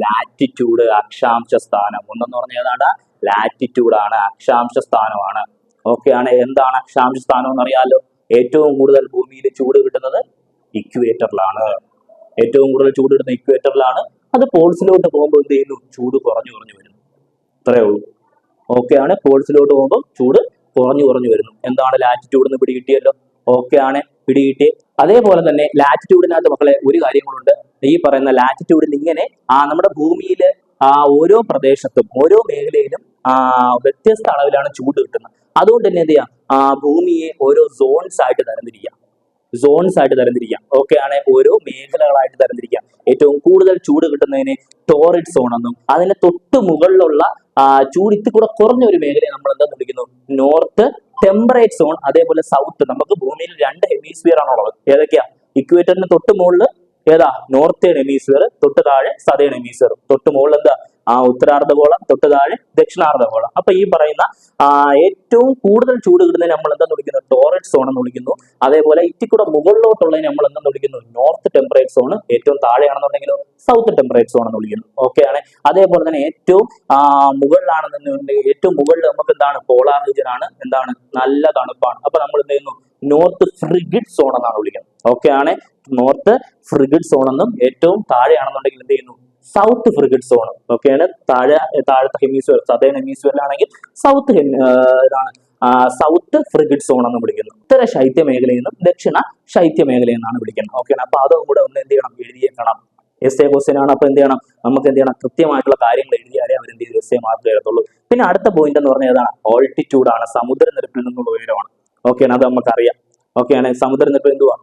ലാറ്റിറ്റ്യൂഡ്, അക്ഷാംശ സ്ഥാനം. ഒന്നെന്ന് പറഞ്ഞ ഏതാണ്, ലാറ്റിറ്റ്യൂഡ് ആണ്, അക്ഷാംശ സ്ഥാനമാണ്. ഓക്കെ ആണ്, എന്താണ് അക്ഷാംശ സ്ഥാനം എന്ന് അറിയാലോ. ഏറ്റവും കൂടുതൽ ഭൂമിയിൽ ചൂട് കിട്ടുന്നത് ഇക്വേറ്ററിലാണ്. ഏറ്റവും കൂടുതൽ ചൂട് കിട്ടുന്ന ഇക്വേറ്ററിലാണ്. അത് പോൾസിലോട്ട് പോകുമ്പോൾ എന്ത് ചെയ്യുന്നു, ചൂട് കുറഞ്ഞു വരുന്നു. ഇത്രയേ ഉള്ളൂ. ഓക്കെ ആണ്, പോൾസിലോട്ട് പോകുമ്പോൾ ചൂട് കുറഞ്ഞു വരുന്നു. എന്താണ് ലാറ്റിറ്റ്യൂഡ് എന്ന് പിടികിട്ടിയല്ലോ. ഓക്കെ ആണ്, പിടികിട്ടി. അതേപോലെ തന്നെ ലാറ്റിറ്റ്യൂഡിനകത്ത് മക്കളെ ഒരു കാര്യം കൂടുണ്ട്. ഈ പറയുന്ന ലാറ്റിറ്റ്യൂഡിൽ ഇങ്ങനെ നമ്മുടെ ഭൂമിയിൽ ഓരോ പ്രദേശത്തും ഓരോ മേഖലയിലും വ്യത്യസ്ത അളവിലാണ് ചൂട് കിട്ടുന്നത്. അതുകൊണ്ട് തന്നെ എന്ത് ചെയ്യാം, ഭൂമിയെ ഓരോ സോൺസ് ആയിട്ട് തരംതിരിക്കാം. ഓക്കെ ആണ്, ഓരോ മേഖലകളായിട്ട് തരംതിരിക്കാം. ഏറ്റവും കൂടുതൽ ചൂട് കിട്ടുന്നതിന് ടോറിഡ് സോൺ എന്നും, അതിന്റെ തൊട്ട് മുകളിലുള്ള ചൂട് ഇത്തി കൂടെ കുറഞ്ഞ ഒരു മേഖലയെ നമ്മൾ എന്താന്ന് വിളിക്കുന്നു, നോർത്ത് ടെമ്പറേറ്റ് സോൺ. അതേപോലെ സൗത്ത്. നമുക്ക് ഭൂമിയിൽ 2 ഹെമിസ്ഫിയർ ആണുള്ളത്. ഏതൊക്കെയാ, ഇക്വേറ്ററിന് തൊട്ട് മുകളിൽ ഏതാ, നോർത്തേൺ ഹെമിസ്ഫിയർ, തൊട്ട് താഴെ സതേൺ ഹെമിസ്ഫിയർ. തൊട്ട് മുകളിൽ എന്താ, ഉത്തരാർദ്ധഗോളം, തൊട്ട് താഴെ ദക്ഷിണാർദ്ധഗോളം. അപ്പൊ ഈ പറയുന്ന ഏറ്റവും കൂടുതൽ ചൂട് കിട്ടുന്നതിന് നമ്മൾ എന്താന്ന് വിളിക്കുന്നു, ടോറഡ് സോൺ എന്ന് വിളിക്കുന്നു. അതേപോലെ ഇത്തിക്കൂടെ മുകളിലോട്ടുള്ളതിന് നമ്മൾ എന്താന്ന് വിളിക്കുന്നു, നോർത്ത് ടെമ്പറേറ്റ് സോൺ. ഏറ്റവും താഴെയാണെന്നുണ്ടെങ്കിലോ സൗത്ത് ടെമ്പറേറ്റ് സോൺ എന്ന് വിളിക്കുന്നു. ഓക്കെ ആണ്. അതേപോലെ തന്നെ ഏറ്റവും മുകളിലാണെന്നുണ്ടെങ്കിൽ, ഏറ്റവും മുകളിൽ നമുക്ക് എന്താണ്, പോളാർ റീജിയൻ ആണ്. എന്താണ്, നല്ല തണുപ്പാണ്. അപ്പൊ നമ്മൾ എന്ത് ചെയ്യുന്നു, നോർത്ത് ഫ്രിഗിഡ് സോൺ എന്നാണ് വിളിക്കുന്നത്. ഓക്കെ ആണ്, നോർത്ത് ഫ്രിഗിഡ് സോൺ എന്നും. ഏറ്റവും താഴെയാണെന്നുണ്ടെങ്കിൽ എന്ത് ചെയ്യുന്നു, സൗത്ത് ഫ്രിഗിഡ് സോൺ. ഓക്കെയാണ്, താഴത്തെ ഹെമിസ്ഫിയർ സദേൺ ഹെമിസ്ഫിയറിലാണെങ്കിൽ സൗത്ത് ഫ്രിഗിഡ് സോൺ എന്ന് വിളിക്കുന്നു. ഉത്തര ശൈത്യ മേഖലയിൽ നിന്നും ദക്ഷിണ ശൈത്യ മേഖലയിൽ നിന്നാണ് വിളിക്കുന്നത്. ഓക്കെയാണ്, അപ്പൊ അതും കൂടെ ഒന്ന് എന്ത് ചെയ്യണം, എഴുതിയേക്കണം. എസ്എ ക്വസ്റ്റ്യൻ ആണ്. അപ്പൊ എന്ത് ചെയ്യണം, നമുക്ക് എന്ത് ചെയ്യണം, കൃത്യമായിട്ടുള്ള കാര്യങ്ങൾ എഴുതിയാലേ അവർ എന്ത് ചെയ്തു എസ്എ മാർക്ക് തരത്തുള്ളൂ. പിന്നെ അടുത്ത പോയിന്റ് എന്ന് പറഞ്ഞാൽ ഏതാണ്, ഓൾട്ടിറ്റ്യൂഡ് ആണ്, സമുദ്രനിരപ്പിൽ നിന്നുള്ള ഉയരമാണ്. ഓക്കെയാണ്, അത് നമുക്കറിയാം. ഓക്കെയാണ്, സമുദ്രനിരപ്പ് എന്തുവാ,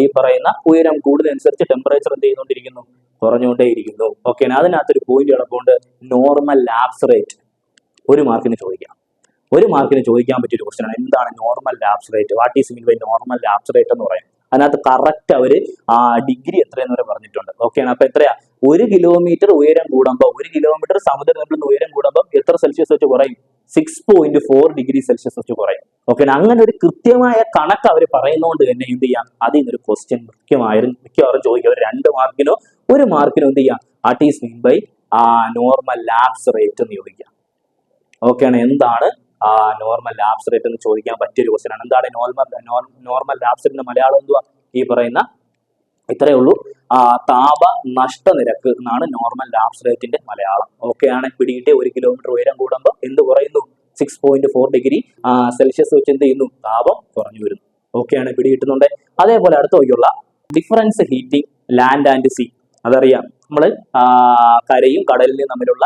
ഈ പറയുന്ന ഉയരം കൂടുന്നതനുസരിച്ച് ടെമ്പറേച്ചർ എന്ത് ചെയ്തുകൊണ്ടിരിക്കുന്നു, കുറഞ്ഞുകൊണ്ടേയിരിക്കുന്നു. ഓക്കെയാണ്, അതിനകത്തൊരു പോയിന്റ് കിടപ്പുണ്ട്, നോർമൽ ലാപ്സ് റേറ്റ്. 1 മാർക്കിന് ചോദിക്കാം. 1 മാർക്കിന് ചോദിക്കാൻ പറ്റിയൊരു ക്വസ്റ്റൻ ആണ്. എന്താണ് normal lapse rate? What is mean by normal lapse rate എന്ന് പറയും. അതിനകത്ത് കറക്റ്റ് അവര് ഡിഗ്രി എത്രയെന്ന് വരെ പറഞ്ഞിട്ടുണ്ട്. ഓക്കെയാണ്, അപ്പൊ എത്രയാ, 1 കിലോമീറ്റർ ഉയരം കൂടുമ്പോൾ, 1 കിലോമീറ്റർ സമുദ്രനിരപ്പിൽ നിന്ന് ഉയരം കൂടുമ്പോൾ എത്ര സെൽഷ്യസ് വെച്ച് കുറയും, 6.4 ഡിഗ്രി സെൽഷ്യസ് വെച്ച് കുറയും. ഓക്കെ, അങ്ങനെ ഒരു കൃത്യമായ കണക്ക് അവർ പറയുന്നതുകൊണ്ട് തന്നെ എന്ത് ചെയ്യാം, അതിൽ നിന്നൊരു ക്വസ്റ്റ്യൻ മിക്കവാറും ചോദിക്കും. അവർ 2 മാർക്കിനോ 1 മാർക്കിനോ എന്ത് ചെയ്യാം, what is mean by normal lapse rate എന്ന് ചോദിക്കാം. ഓക്കെയാണ്, എന്താണ് നോർമൽ ലാപ്സ് റേറ്റ് എന്ന് ചോദിക്കാൻ പറ്റിയൊരു ക്വസ്റ്റ്യൻ ആണ്. എന്താണ് നോർമൽ ലാപ്സ് റേറ്റിന്റെ മലയാളം എന്തുവാ, ഈ പറയുന്ന ഇത്രയേ ഉള്ളൂ, താപ നഷ്ടനിരക്ക് എന്നാണ് നോർമൽ ലാപ്സ് റേറ്റിന്റെ മലയാളം. ഓക്കെയാണ്, പിടിയിട്ട് 1 കിലോമീറ്റർ ഉയരം കൂടുമ്പോൾ എന്ത് കുറയുന്നു, 6.4 ഡിഗ്രി സെൽഷ്യസ് വെച്ച് എന്ത് ചെയ്യുന്നു, താപം കുറഞ്ഞു വരുന്നു. ഓക്കെയാണ്, പിടികിട്ടുന്നുണ്ട്. അതേപോലെ അടുത്ത നോക്കിയുള്ള difference heating land and sea. അതറിയാം, നമ്മൾ കരയും കടലിലും തമ്മിലുള്ള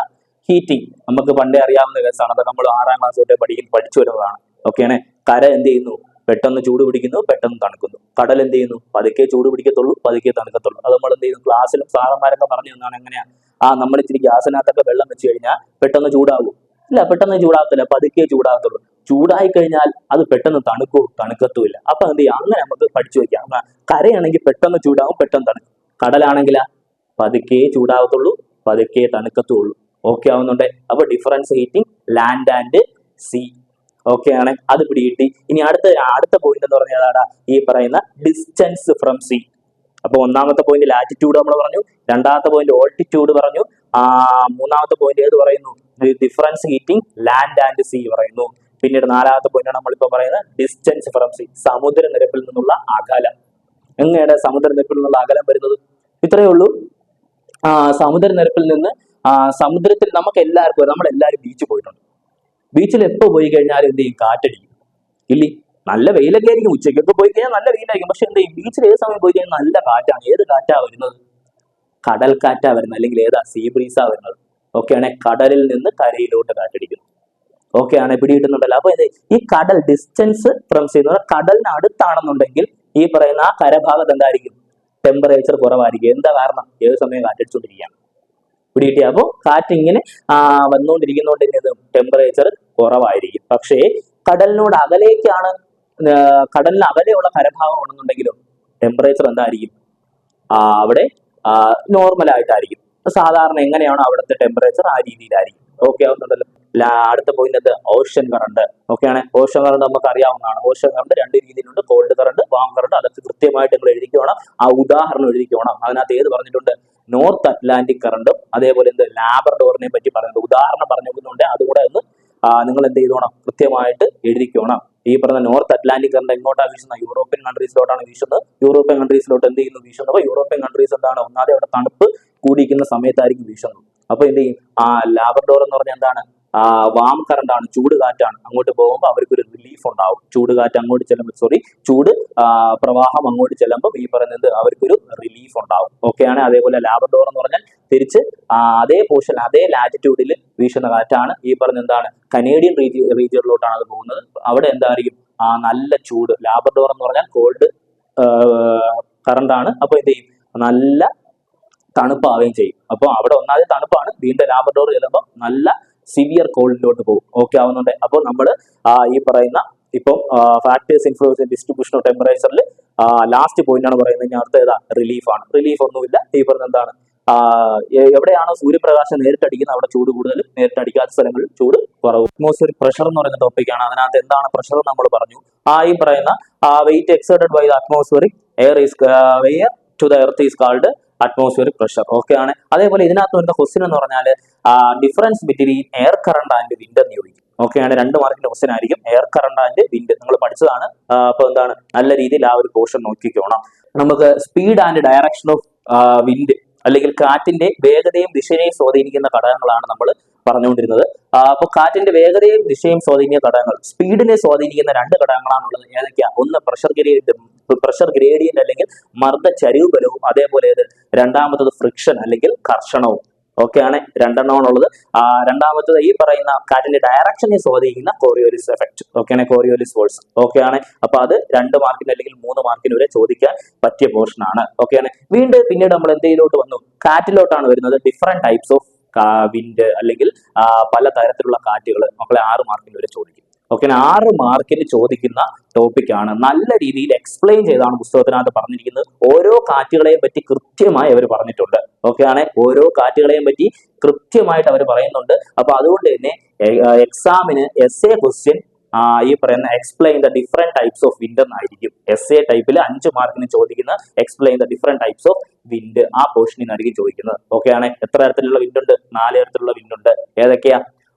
ഹീറ്റിംഗ് നമുക്ക് പണ്ടേ അറിയാവുന്ന കേസാണ്. അതൊക്കെ നമ്മൾ 6ാം ക്ലാസ് തൊട്ടേ പഠിച്ചു വരുന്നതാണ്. ഓക്കെയാണ്, കര എന്ത് ചെയ്യുന്നു, പെട്ടെന്ന് ചൂട് പിടിക്കുന്നു, പെട്ടെന്ന് തണുക്കുന്നു. കടൽ എന്ത് ചെയ്യുന്നു, പതുക്കെ ചൂട് പിടിക്കത്തുള്ളൂ, പതുക്കെ തണുക്കത്തുള്ളൂ. അത് നമ്മൾ എന്ത് ചെയ്യുന്നു, ക്ലാസ്സിലും സാറന്മാരൊക്കെ പറഞ്ഞു തന്നാണ്. എങ്ങനെയാ, നമ്മൾ ഇച്ചിരി ഗ്യാസിനകത്തൊക്കെ വെള്ളം വെച്ച് കഴിഞ്ഞാൽ പെട്ടെന്ന് ചൂടാകും? ഇല്ല, പെട്ടെന്ന് ചൂടാകത്തില്ല, പതുക്കെ ചൂടാകത്തുള്ളൂ. ചൂടായി കഴിഞ്ഞാൽ അത് പെട്ടെന്ന് തണുക്കത്തുമില്ല. അപ്പൊ എന്ത് ചെയ്യാം, അങ്ങനെ നമുക്ക് പഠിച്ചു വെക്കാം. കരയാണെങ്കിൽ പെട്ടെന്ന് ചൂടാകും, പെട്ടെന്ന് തണുക്കും. കടലാണെങ്കിലാ പതുക്കെ ചൂടാകത്തുള്ളൂ, പതുക്കെ തണുക്കത്തുള്ളൂ. ഓക്കെ ആവുന്നുണ്ട്. അപ്പൊ difference heating land and sea. Okay ആണ്, അത് പിടികിട്ടി. ഇനി അടുത്ത പോയിന്റ് എന്ന് പറഞ്ഞാൽ ഈ പറയുന്ന ഡിസ്റ്റൻസ് ഫ്രം സീ. അപ്പൊ 1ാമത്തെ പോയിന്റ് ലാറ്റിറ്റ്യൂഡ് നമ്മൾ പറഞ്ഞു, 2ാമത്തെ പോയിന്റ് ഓൾട്ടിറ്റ്യൂഡ് പറഞ്ഞു, 3ാമത്തെ പോയിന്റ് ഏത് പറയുന്നു, difference heating land and sea പറയുന്നു. പിന്നീട് 4ാമത്തെ പോയിന്റാണ് നമ്മളിപ്പോ പറയുന്നത് ഡിസ്റ്റൻസ് ഫ്രം സീ, സമുദ്രനിരപ്പിൽ നിന്നുള്ള അകലം. എങ്ങനെയാണ് സമുദ്രനിരപ്പിൽ നിന്നുള്ള അകലം വരുന്നത്? ഇത്രയേ ഉള്ളൂ. സമുദ്രനിരപ്പിൽ നിന്ന് സമുദ്രത്തിൽ നമുക്ക് എല്ലാവർക്കും, നമ്മളെല്ലാവരും ബീച്ചിൽ പോയിട്ടുണ്ട്. ബീച്ചിൽ എപ്പോൾ പോയി കഴിഞ്ഞാലും എന്ത് ചെയ്യും, കാറ്റടിക്കും ഇല്ലേ? നല്ല വെയിലൊക്കെ ആയിരിക്കും, ഉച്ചയ്ക്കൊക്കെ പോയി കഴിഞ്ഞാൽ നല്ല വെയിലായിരിക്കും. പക്ഷെ എന്ത് ചെയ്യും, ബീച്ചിൽ ഏത് സമയം പോയി കഴിഞ്ഞാൽ നല്ല കാറ്റാണ്. ഏത് കാറ്റാ വരുന്നത്? കടൽ കാറ്റാ വരുന്നത്, അല്ലെങ്കിൽ ഏതാ, സീ ബ്രീസാ വരുന്നത്. ഓക്കെയാണ്, കടലിൽ നിന്ന് കരയിലോട്ട് കാറ്റടിക്കുന്നു. ഓക്കെയാണ്, പിടികിട്ടുന്നുണ്ടല്ലോ. അപ്പൊ ഈ കടൽ ഡിസ്റ്റൻസ് ഫ്രം സീ എന്ന് പറഞ്ഞാൽ കടലിന് അടുത്താണെന്നുണ്ടെങ്കിൽ ഈ പറയുന്ന ആ കരഭാഗത്ത് എന്തായിരിക്കും, ടെമ്പറേച്ചർ കുറവായിരിക്കും. എന്താ കാരണം? ഏത് സമയം കാറ്റടിച്ചുകൊണ്ടിരിക്കുകയാണ്. പിടികിട്ടിയ അപ്പോൾ കാറ്റ് ഇങ്ങനെ വന്നുകൊണ്ടിരിക്കുന്നതുകൊണ്ട് തന്നെ ടെമ്പറേച്ചർ കുറവായിരിക്കും. പക്ഷേ കടലിനോട് അകലേക്കാണ്, കടലിന് അകലെയുള്ള കരഭാഗം ആണെന്നുണ്ടെങ്കിലും ടെമ്പറേച്ചർ എന്തായിരിക്കും? അവിടെ നോർമൽ ആയിട്ടായിരിക്കും. സാധാരണ എങ്ങനെയാണോ അവിടുത്തെ ടെമ്പറേച്ചർ ആ രീതിയിലായിരിക്കും. ഓക്കെ ആവുന്നുണ്ടല്ലോ. അടുത്ത പോയിന്റ് അത് ഓഷൻ കറണ്ട്. ഓക്കെയാണ്. ഓഷൻ കറണ്ട് നമുക്ക് അറിയാവുന്നതാണ്. ഓഷൻ കറണ്ട് രണ്ട് രീതിയിലുണ്ട്, കോൾഡ് കറണ്ട്, വാം കറണ്ട്. അതൊക്കെ കൃത്യമായിട്ട് നിങ്ങൾ എഴുതിക്കോണം. ആ ഉദാഹരണം എഴുതിക്കോണം. അതിനകത്ത് ഏത് പറഞ്ഞിട്ടുണ്ട്? നോർത്ത് അറ്റ്ലാന്റിക് കറണ്ടും അതേപോലെ എന്ത് ലാബ്രഡോറിനെ പറ്റി പറയുന്നത് ഉദാഹരണം പറഞ്ഞു വെക്കുന്നുണ്ട്. അതുകൂടെ ഒന്ന് നിങ്ങൾ എന്ത് ചെയ്തോണം? കൃത്യമായിട്ട് എഴുതിക്കോണം. ഈ പറഞ്ഞ നോർത്ത് അറ്റ്ലാന്റിക് കറണ്ട് എങ്ങോട്ടാണ് വീശുന്നത്? യൂറോപ്യൻ കൺട്രീസിലോട്ടാണ് വീശുന്നത്. യൂറോപ്യൻ കൺട്രീസിലോട്ട് എന്ത് ചെയ്യുന്നു? വീശുന്നത്. അപ്പോൾ യൂറോപ്യൻ കൺട്രീസ് എന്താണ്? ഒന്നാമത് അവിടെ തണുപ്പ് കൂടിയിരിക്കുന്ന സമയത്തായിരിക്കും വീശുന്നത്. അപ്പൊ എന്ത് ചെയ്യും? ലാബ്രഡോർ എന്ന് പറഞ്ഞാൽ എന്താണ്? വാം കറണ്ട് ആണ്, ചൂട് കാറ്റാണ്. അങ്ങോട്ട് പോകുമ്പോൾ അവർക്കൊരു റിലീഫ് ഉണ്ടാവും. ചൂട് കാറ്റ് അങ്ങോട്ട് ചെല്ലുമ്പോൾ ചൂട് പ്രവാഹം അങ്ങോട്ട് ചെല്ലുമ്പോൾ ഈ പറയുന്നത് അവർക്കൊരു റിലീഫ് ഉണ്ടാവും. ഓക്കെയാണ്. അതേപോലെ ലാബ്രഡോർ എന്ന് പറഞ്ഞാൽ തിരിച്ച് അതേ പോർഷൻ, അതേ ലാറ്റിറ്റ്യൂഡിൽ വീശുന്ന കാറ്റാണ്. ഈ പറഞ്ഞ എന്താണ്? കനേഡിയൻ റീജിയനിലോട്ടാണ് അത് പോകുന്നത്. അവിടെ എന്തായിരിക്കും? നല്ല ചൂട്. ലാബ്രഡോർ എന്ന് പറഞ്ഞാൽ കോൾഡ് കറണ്ട് ആണ്. അപ്പൊ എന്ത് ചെയ്യും? നല്ല തണുപ്പാവുകയും ചെയ്യും. അപ്പോൾ അവിടെ ഒന്നാമത് തണുപ്പാണ്, വീണ്ടും ലാബ്രഡോർ ചെല്ലുമ്പോൾ നല്ല സിവിയർ കോൾഡിലോട്ട് പോകും. ഓക്കെ ആവുന്നുണ്ട്. അപ്പോൾ നമ്മൾ ഈ പറയുന്ന ഇപ്പം ഫാക്ടേഴ്സ് ഇൻഫ്ലുവൻസ് ഡിസ്ട്രിബ്യൂഷൻ ഓഫ് ടെമ്പറേച്ചറിൽ ലാസ്റ്റ് പോയിന്റ് ആണ് പറയുന്നത്. ഞാൻ അടുത്ത ഏതാ? റിലീഫാണ്. റിലീഫ് ഒന്നുമില്ല. ഈ പറഞ്ഞ എന്താണ്? എവിടെയാണോ സൂര്യപ്രകാശം നേരിട്ടടിക്കുന്നത് അവിടെ ചൂട് കൂടുതലും, നേരിട്ടടിക്കാത്ത സ്ഥലങ്ങളിൽ ചൂട് കുറവും. അറ്റ്മോസ്ഫിയറിക് പ്രഷർ എന്ന് പറയുന്ന ടോപ്പിക്കാണ്. അതിനകത്ത് എന്താണ് പ്രഷർ നമ്മൾ പറഞ്ഞു. ഈ പറയുന്ന weight exerted by the atmospheric air to the earth is called atmospheric pressure. Okay ആണ്. അതേപോലെ ഇതിനകത്ത് വരുന്ന ക്വസ്റ്റ്യൻ എന്ന് പറഞ്ഞാൽ difference between air current and wind എന്ന് ചോദിക്കും. ഓക്കെയാണ്. 2 മാർക്കിന്റെ ക്വസ്റ്റ്യൻ ആയിരിക്കും. എയർ കറണ്ട് ആൻഡ് വിൻഡ് നിങ്ങൾ പഠിച്ചതാണ്. അപ്പൊ എന്താണ്? നല്ല രീതിയിൽ ആ ഒരു പോർഷൻ നോക്കിക്കോണം. നമുക്ക് speed and direction of wind അല്ലെങ്കിൽ കാറ്റിന്റെ വേഗതയും ദിശയെയും സ്വാധീനിക്കുന്ന ഘടകങ്ങളാണ് നമ്മൾ പറഞ്ഞുകൊണ്ടിരുന്നത്. അപ്പൊ കാറ്റിന്റെ വേഗതയും ദിശയും സ്വാധീനിക്കുന്ന ഘടകങ്ങൾ, സ്പീഡിനെ സ്വാധീനിക്കുന്ന 2 ഘടകങ്ങളാണുള്ളത്. ഏതൊക്കെയാ? ഒന്ന് പ്രഷർ ഗ്രേഡിയന്റ് അല്ലെങ്കിൽ മർദ്ദ ചരിവ് ബലവും, അതേപോലെ രണ്ടാമത്തത് ഫ്രിക്ഷൻ അല്ലെങ്കിൽ കർഷണവും. ഓക്കെയാണ്. 2 എണ്ണമാണുള്ളത്. രണ്ടാമത്തത് ഈ പറയുന്ന കാറ്റിന്റെ ഡയറക്ഷനെ സ്വാധീനിക്കുന്ന കോറിയോലിസ് എഫക്ട്. ഓക്കെയാണ്, കോറിയോലിസ് ഫോഴ്സ്. ഓക്കെയാണ്. അപ്പൊ അത് 2 മാർക്കിന് അല്ലെങ്കിൽ 3 മാർക്കിന് വരെ ചോദിക്കാൻ പറ്റിയ പോർഷൻ ആണ്. ഓക്കെയാണ്. പിന്നീട് നമ്മൾ എന്തിലോട്ട് വന്നു? കാറ്റിലോട്ടാണ് വരുന്നത്. ഡിഫറെന്റ് ടൈപ്സ് ഓഫ് വിൻഡ് അല്ലെങ്കിൽ പല തരത്തിലുള്ള കാറ്റുകൾ മക്കളെ 6 മാർക്കിന് വരെ ചോദിക്കും. ഓക്കെ, 6 മാർക്കിന് ചോദിക്കുന്ന ടോപ്പിക്കാണ്. നല്ല രീതിയിൽ എക്സ്പ്ലെയിൻ ചെയ്താണ് പുസ്തകത്തിനകത്ത് പറഞ്ഞിരിക്കുന്നത്. ഓരോ കാറ്റുകളെയും പറ്റി കൃത്യമായി അവർ പറഞ്ഞിട്ടുണ്ട്. ഓക്കെ ആണ്. ഓരോ കാറ്റുകളെയും പറ്റി കൃത്യമായിട്ട് അവർ പറയുന്നുണ്ട്. അപ്പൊ അതുകൊണ്ട് തന്നെ എക്സാമിന് എസ്എ ക്വസ്റ്റ്യൻ ഈ പറയുന്ന explain the different types of wind എന്നായിരിക്കും. എസ്എ ടൈപ്പിൽ 5 മാർക്കിന് ചോദിക്കുന്ന explain the different types of wind ആ പോർഷനിലായിരിക്കും ചോദിക്കുന്നത്. ഓക്കെ ആണ്. എത്ര തരത്തിലുള്ള വിൻഡ് ഉണ്ട്? 4 തരത്തിലുള്ള വിൻഡ് ഉണ്ട്. ഏതൊക്കെയാ?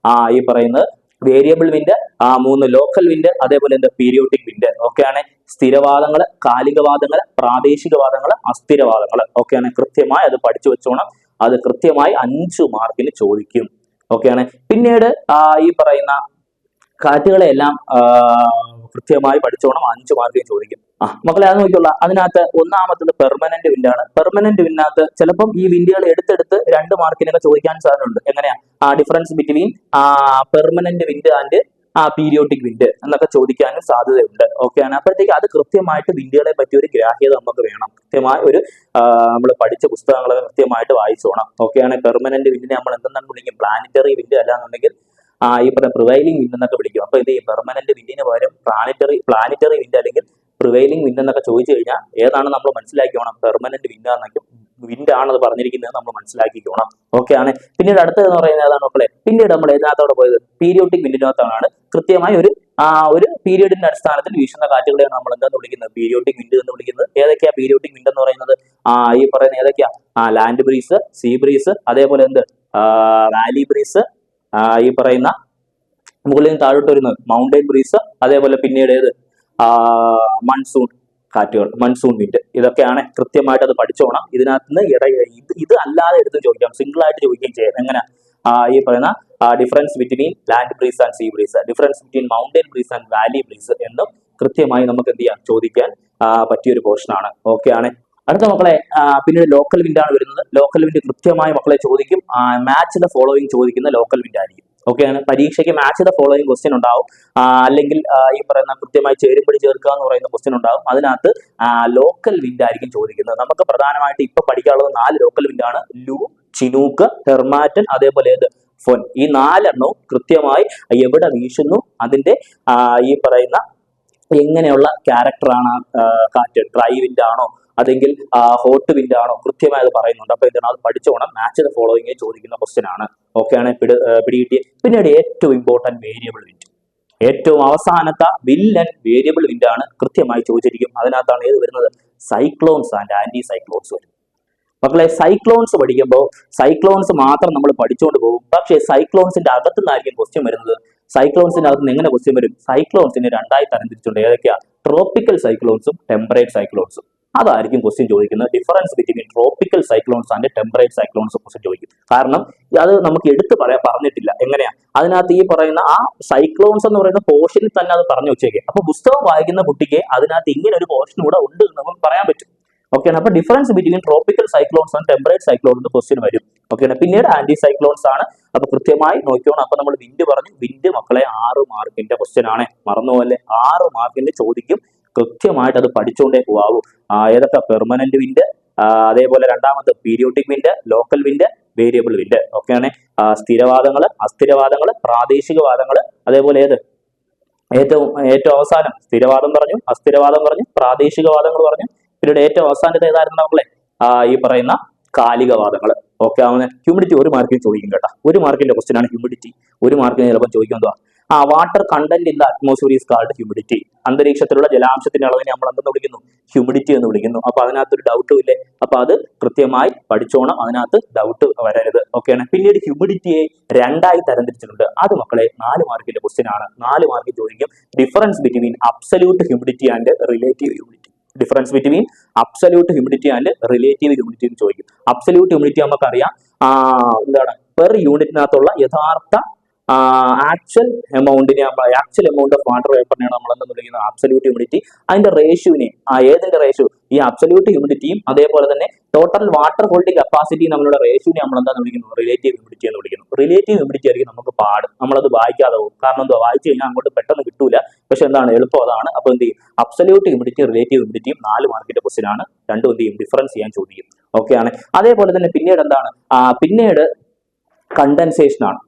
ഈ പറയുന്നത് വേരിയബിൾ വിൻഡ്, 3 ലോക്കൽ വിൻഡ്, അതേപോലെ പീരിയോഡിക് വിൻഡ്. ഓക്കെയാണ്. സ്ഥിരവാദങ്ങള്, കാലികവാദങ്ങള്, പ്രാദേശികവാദങ്ങള്, അസ്ഥിരവാദങ്ങള്. ഓക്കെയാണ്. കൃത്യമായി അത് പഠിച്ചു വെച്ചോണം. അത് കൃത്യമായി 5 മാർക്കിന് ചോദിക്കും. ഓക്കെയാണ്. പിന്നീട് ഈ പറയുന്ന കാറ്റുകളെ എല്ലാം കൃത്യമായി പഠിച്ചോണം. 5 മാർക്കിന് ചോദിക്കും. മക്കളെ അത് നോക്കിയുള്ള അതിനകത്ത് ഒന്നാമത്തത് പെർമനന്റ് വിൻഡാണ്. പെർമനന്റ് വിൻഡിനകത്ത് ചിലപ്പം ഈ വിൻഡുകൾ എടുത്തെടുത്ത് 2 മാർക്കിനൊക്കെ ചോദിക്കാൻ സാധ്യതയുണ്ട്. എങ്ങനെയാ? Difference between permanent wind and periodic wind എന്നൊക്കെ ചോദിക്കാനും സാധ്യതയുണ്ട്. ഓക്കെയാണ്. അപ്പോഴത്തേക്ക് അത് കൃത്യമായിട്ട് വിൻഡുകളെ പറ്റി ഒരു ഗ്രാഹ്യത നമുക്ക് വേണം. കൃത്യമായ ഒരു നമ്മൾ പഠിച്ച പുസ്തകങ്ങൾ കൃത്യമായിട്ട് വായിച്ചോണം. ഓക്കെയാണ്. പെർമനന്റ് വിൻഡിനെ നമ്മൾ എന്തെന്നാണ് വിളിക്കും? പ്ലാനറ്ററി വിൻഡ് അല്ലാന്നുണ്ടെങ്കിൽ ഈ പറഞ്ഞ പ്രിവൈലിംഗ് വിൻഡ് എന്നൊക്കെ വിളിക്കും. അപ്പൊ ഇത് പെർമനന്റ് വിൻഡിന് പകരം പ്ലാനറ്ററി വിൻഡ് അല്ലെങ്കിൽ പ്രിവൈലിംഗ് വിൻഡ് എന്നൊക്കെ ചോദിച്ചു കഴിഞ്ഞാൽ ഏതാണ് നമ്മൾ മനസ്സിലാക്കിക്കോണം? പെർമനന്റ് വിൻഡ് ആണത് പറഞ്ഞിരിക്കുന്നത് നമ്മൾ മനസ്സിലാക്കിക്കോണം. ഓക്കെ ആണ്. പിന്നീട് അടുത്തതെന്ന് പറയുന്നത് ഏതാണ് മക്കളെ? പിന്നീട് നമ്മൾ ഇതിനകത്തോടെ പോയത് പീരിയോഡിക് വിൻഡിനകത്താണ്. കൃത്യമായി ഒരു പീരിയഡിന്റെ അടിസ്ഥാനത്തിൽ വീശുന്ന കാറ്റുകളെയാണ് നമ്മൾ എന്താന്ന് വിളിക്കുന്നത്? പീരിയോഡിക് വിൻഡ് എന്ന് വിളിക്കുന്നത്. ഏതൊക്കെയാ പീരിയോഡിക് വിൻഡ് എന്ന് പറയുന്നത്? ഈ പറയുന്ന ഏതൊക്കെയാ? ലാൻഡ് ബ്രീസ്, സീ ബ്രീസ്, അതേപോലെ വാലി ബ്രീസ്, ഈ പറയുന്ന മുകളിൽ നിന്ന് താഴോട്ട് വരുന്നത് മൗണ്ടൻ ബ്രീസ്, അതേപോലെ പിന്നീട് മൺസൂൺ കാറ്റുകൾ, മൺസൂൺ വിൻഡ്. ഇതൊക്കെയാണ്. കൃത്യമായിട്ട് അത് പഠിച്ചോണം. ഇതിനകത്ത് നിന്ന് ഇത് അല്ലാതെ എടുത്ത് ചോദിക്കാം, സിംഗിൾ ആയിട്ട് ചോദിക്കുകയും ചെയ്യാം. എങ്ങനെ? ഈ പറയുന്ന difference between land breeze and see breeze, difference between mountain breeze and Valley breeze എന്നും കൃത്യമായി നമുക്ക് എന്ത് ചെയ്യാം? ചോദിക്കാൻ പറ്റിയൊരു പോർഷനാണ്. ഓക്കെ ആണ്. അടുത്ത മക്കളെ പിന്നീട് ലോക്കൽ വിൻഡ് ആണ് വരുന്നത്. ലോക്കൽ വിൻഡ് കൃത്യമായി മക്കളെ ചോദിക്കും. മാച്ച് ദ ഫോളോവിങ് ചോദിക്കുന്ന ലോക്കൽ വിൻഡ് ആയിരിക്കും. ഓക്കെയാണ്. പരീക്ഷയ്ക്ക് മാച്ച് ദ ഫോളോയിങ് ക്വസ്റ്റ്യൻ ഉണ്ടാവും. അല്ലെങ്കിൽ ഈ പറയുന്ന കൃത്യമായി ചേരുമ്പടി ചേർക്കുക എന്ന് പറയുന്ന ക്വസ്റ്റ്യൻ ഉണ്ടാവും. അതിനകത്ത് ലോക്കൽ വിൻഡ് ആയിരിക്കും ചോദിക്കുന്നത്. നമുക്ക് പ്രധാനമായിട്ട് ഇപ്പൊ പഠിക്കാനുള്ളത് 4 ലോക്കൽ വിൻഡ് ആണ്. ലൂ, ചിനൂക്ക്, ഹെർമാറ്റൻ, അതേപോലെ ഏത് ഫോൻ. ഈ 4 എണ്ണവും കൃത്യമായി എവിടെ വീശുന്നു, അതിന്റെ ഈ പറയുന്ന എങ്ങനെയുള്ള ക്യാരക്ടറാണ് കാറ്റ്, ഡ്രൈ വിൻഡ് ആണോ അല്ലെങ്കിൽ ഹോട്ട് വിൻഡ് ആണോ, കൃത്യമായി അത് പറയുന്നുണ്ട്. അപ്പൊ എന്താണ് അത് പഠിച്ചോണം. മാച്ച് ദ ഫോളോയിങ് ചോദിക്കുന്ന ക്വസ്റ്റ്യൻ ആണ്. ഓക്കെയാണ്. പിടികിട്ടിയ. പിന്നീട് ഏറ്റവും ഇമ്പോർട്ടന്റ് വേരിയബിൾ വിൻഡ്, ഏറ്റവും അവസാനത്തെ വില്ലൻ വേരിയബിൾ വിൻഡ് ആണ് കൃത്യമായി ചോദിച്ചിരിക്കും. അതിനകത്താണ് ഏത് വരുന്നത്? സൈക്ലോൺസ് ആൻഡ് ആന്റി സൈക്ലോൺസ് വരും. മക്കളെ, സൈക്ലോൺസ് പഠിക്കുമ്പോൾ സൈക്ലോൺസ് മാത്രം നമ്മൾ പഠിച്ചുകൊണ്ട് പോകും. പക്ഷേ സൈക്ലോൺസിന്റെ അകത്തു നിന്നായിരിക്കും ക്വസ്റ്റ്യൻ വരുന്നത്. സൈക്ലോൺസിന്റെ അകത്ത് നിന്ന് എങ്ങനെ ക്വസ്റ്റ്യൻ വരും? സൈക്ലോൺസിനെ 2ആയി തരംതിരിച്ചുണ്ട്. ഏതൊക്കെയാ? ട്രോപ്പിക്കൽ സൈക്ലോൺസും ടെമ്പറേറ്റ് സൈക്ലോൺസും. അതായിരിക്കും ക്വസ്റ്റ്യൻ ചോദിക്കുന്നത്. Difference between tropical cyclones and temperate cyclones question ചോദിക്കും. കാരണം അത് നമുക്ക് എടുത്ത് പറഞ്ഞിട്ടില്ല. എങ്ങനെയാ? അതിനകത്ത് ഈ പറയുന്ന ആ സൈക്ലോൺസ് എന്ന് പറയുന്ന പോർഷനിൽ തന്നെ അത് പറഞ്ഞു വെച്ചേക്കെ. അപ്പൊ പുസ്തകം വായിക്കുന്ന കുട്ടിക്ക് അതിനകത്ത് ഇങ്ങനെ ഒരു പോർഷൻ കൂടെ ഉണ്ട് എന്ന് നമുക്ക് പറയാൻ പറ്റും. ഓക്കെയാണ്. അപ്പൊ difference between tropical cyclones and temperate cyclones question വരും. ഓക്കെയാണ്. പിന്നീട് ആന്റി സൈക്ലോൺസ് ആണ്. അപ്പൊ കൃത്യമായി നോക്കിയോണം. അപ്പൊ നമ്മൾ വിൻഡ് പറഞ്ഞു. വിൻഡ് മക്കളെ 6 മാർക്കിന്റെ ക്വസ്റ്റ്യൻ ആണ്. മറന്നുപോലെ 6 മാർക്കിന്റെ ചോദിക്കും. കൃത്യമായിട്ട് അത് പഠിച്ചുകൊണ്ടേ പോവാവൂ. ഏതൊക്കെ? പെർമനന്റ് വിൻഡ്, അതേപോലെ രണ്ടാമത് periodic wind, local wind, variable wind. ഓക്കെയാണ്. സ്ഥിരവാദങ്ങള്, അസ്ഥിരവാദങ്ങള്, പ്രാദേശികവാദങ്ങള്, അതേപോലെ ഏത് ഏറ്റവും അവസാനം സ്ഥിരവാദം പറഞ്ഞു, അസ്ഥിരവാദം പറഞ്ഞു, പ്രാദേശികവാദങ്ങൾ പറഞ്ഞു. പിന്നീട് ഏറ്റവും അവസാനത്തെ ഏതായിരുന്നു നമ്മളെ? ഈ പറയുന്ന കാലികവാദങ്ങൾ. ഓക്കെ ആവുന്ന. ഹ്യൂമിഡിറ്റി 1 മാർക്കിന് ചോദിക്കും കേട്ടോ. 1 മാർക്കിന്റെ ക്വസ്റ്റ്യൻ ആണ് ഹ്യൂമിഡിറ്റി. 1 മാർക്കിന് ചിലപ്പോൾ ചോദിക്കും എന്തുവാ? Water content in the atmosphere is called humidity. അന്തരീക്ഷത്തിലുള്ള ജലാംശത്തിന്റെ അളവിനെ നമ്മൾ എന്തെന്ന് വിളിക്കുന്നു? ഹ്യൂമിഡിറ്റി എന്ന് വിളിക്കുന്നു. അപ്പൊ അതിനകത്തൊരു ഡൗട്ടും ഇല്ലേ? അപ്പൊ അത് കൃത്യമായി പഠിച്ചോണം. അതിനകത്ത് ഡൗട്ട് വരരുത്. ഓക്കെയാണ്. പിന്നീട് ഹ്യൂമിഡിറ്റിയെ 2ആയി തരംതിരിച്ചിട്ടുണ്ട്. അത് മക്കളെ 4 മാർക്കിന്റെ ക്വസ്റ്റ്യൻ ആണ്. 4 മാർക്കിൽ ചോദിക്കും. Difference between absolute humidity and relative humidity. Difference between absolute humidity and relative humidity എന്ന് ചോദിക്കും. അബ്സല്യൂട്ട് ഹ്യൂമിഡിറ്റി നമുക്കറിയാം എന്താണ്? പെർ യൂണിറ്റിനകത്തുള്ള യഥാർത്ഥ ആക്ച്വൽ എമൗണ്ട് ഓഫ് വാട്ടർ വേപ്പറിനെയാണ് നമ്മൾ എന്താ വിളിക്കുന്നത്? Absolute humidity. അതിന്റെ റേഷ്യോനെ ഏതിന്റെ റേഷ്യോ? ഈ അബ്സല്യൂട്ട് ഹ്യൂമിഡിറ്റിയും അതേപോലെ തന്നെ ടോട്ടൽ വാട്ടർ ഹോൾഡിംഗ് കപ്പാസിറ്റി നമ്മളുടെ റേഷ്യോനെ നമ്മൾ എന്താ വിളിക്കുന്നു? റിലേറ്റീവ് ഹ്യൂമിഡിറ്റി എന്ന് വിളിക്കുന്നു. റിലേറ്റീവ് ഹ്യൂമിഡിറ്റി ആയിരിക്കും നമുക്ക് പാട്. നമ്മളത് വായിക്കാതെ പോകും. കാരണം എന്താ? വായിച്ചു കഴിഞ്ഞാൽ അങ്ങോട്ട് പെട്ടെന്ന് കിട്ടൂല. പക്ഷെ എന്താണ്? എളുപ്പം അതാണ്. അപ്പൊ എന്ത് ചെയ്യും? അബ്സല്യൂട്ട് ഹ്യൂമിഡിറ്റി, റിലേറ്റീവ് ഹ്യൂമിഡിറ്റിയും 4 മാർക്കിന്റെ ക്വസ്റ്റ്യൻ ആണ്. രണ്ടും എന്ത് ചെയ്യും? ഡിഫറൻസ് ചെയ്യാൻ ചോദിക്കും. ഓക്കെ ആണ്. അതേപോലെ തന്നെ പിന്നീട് എന്താണ്? പിന്നീട് കണ്ടൻസേഷൻ ആണ്.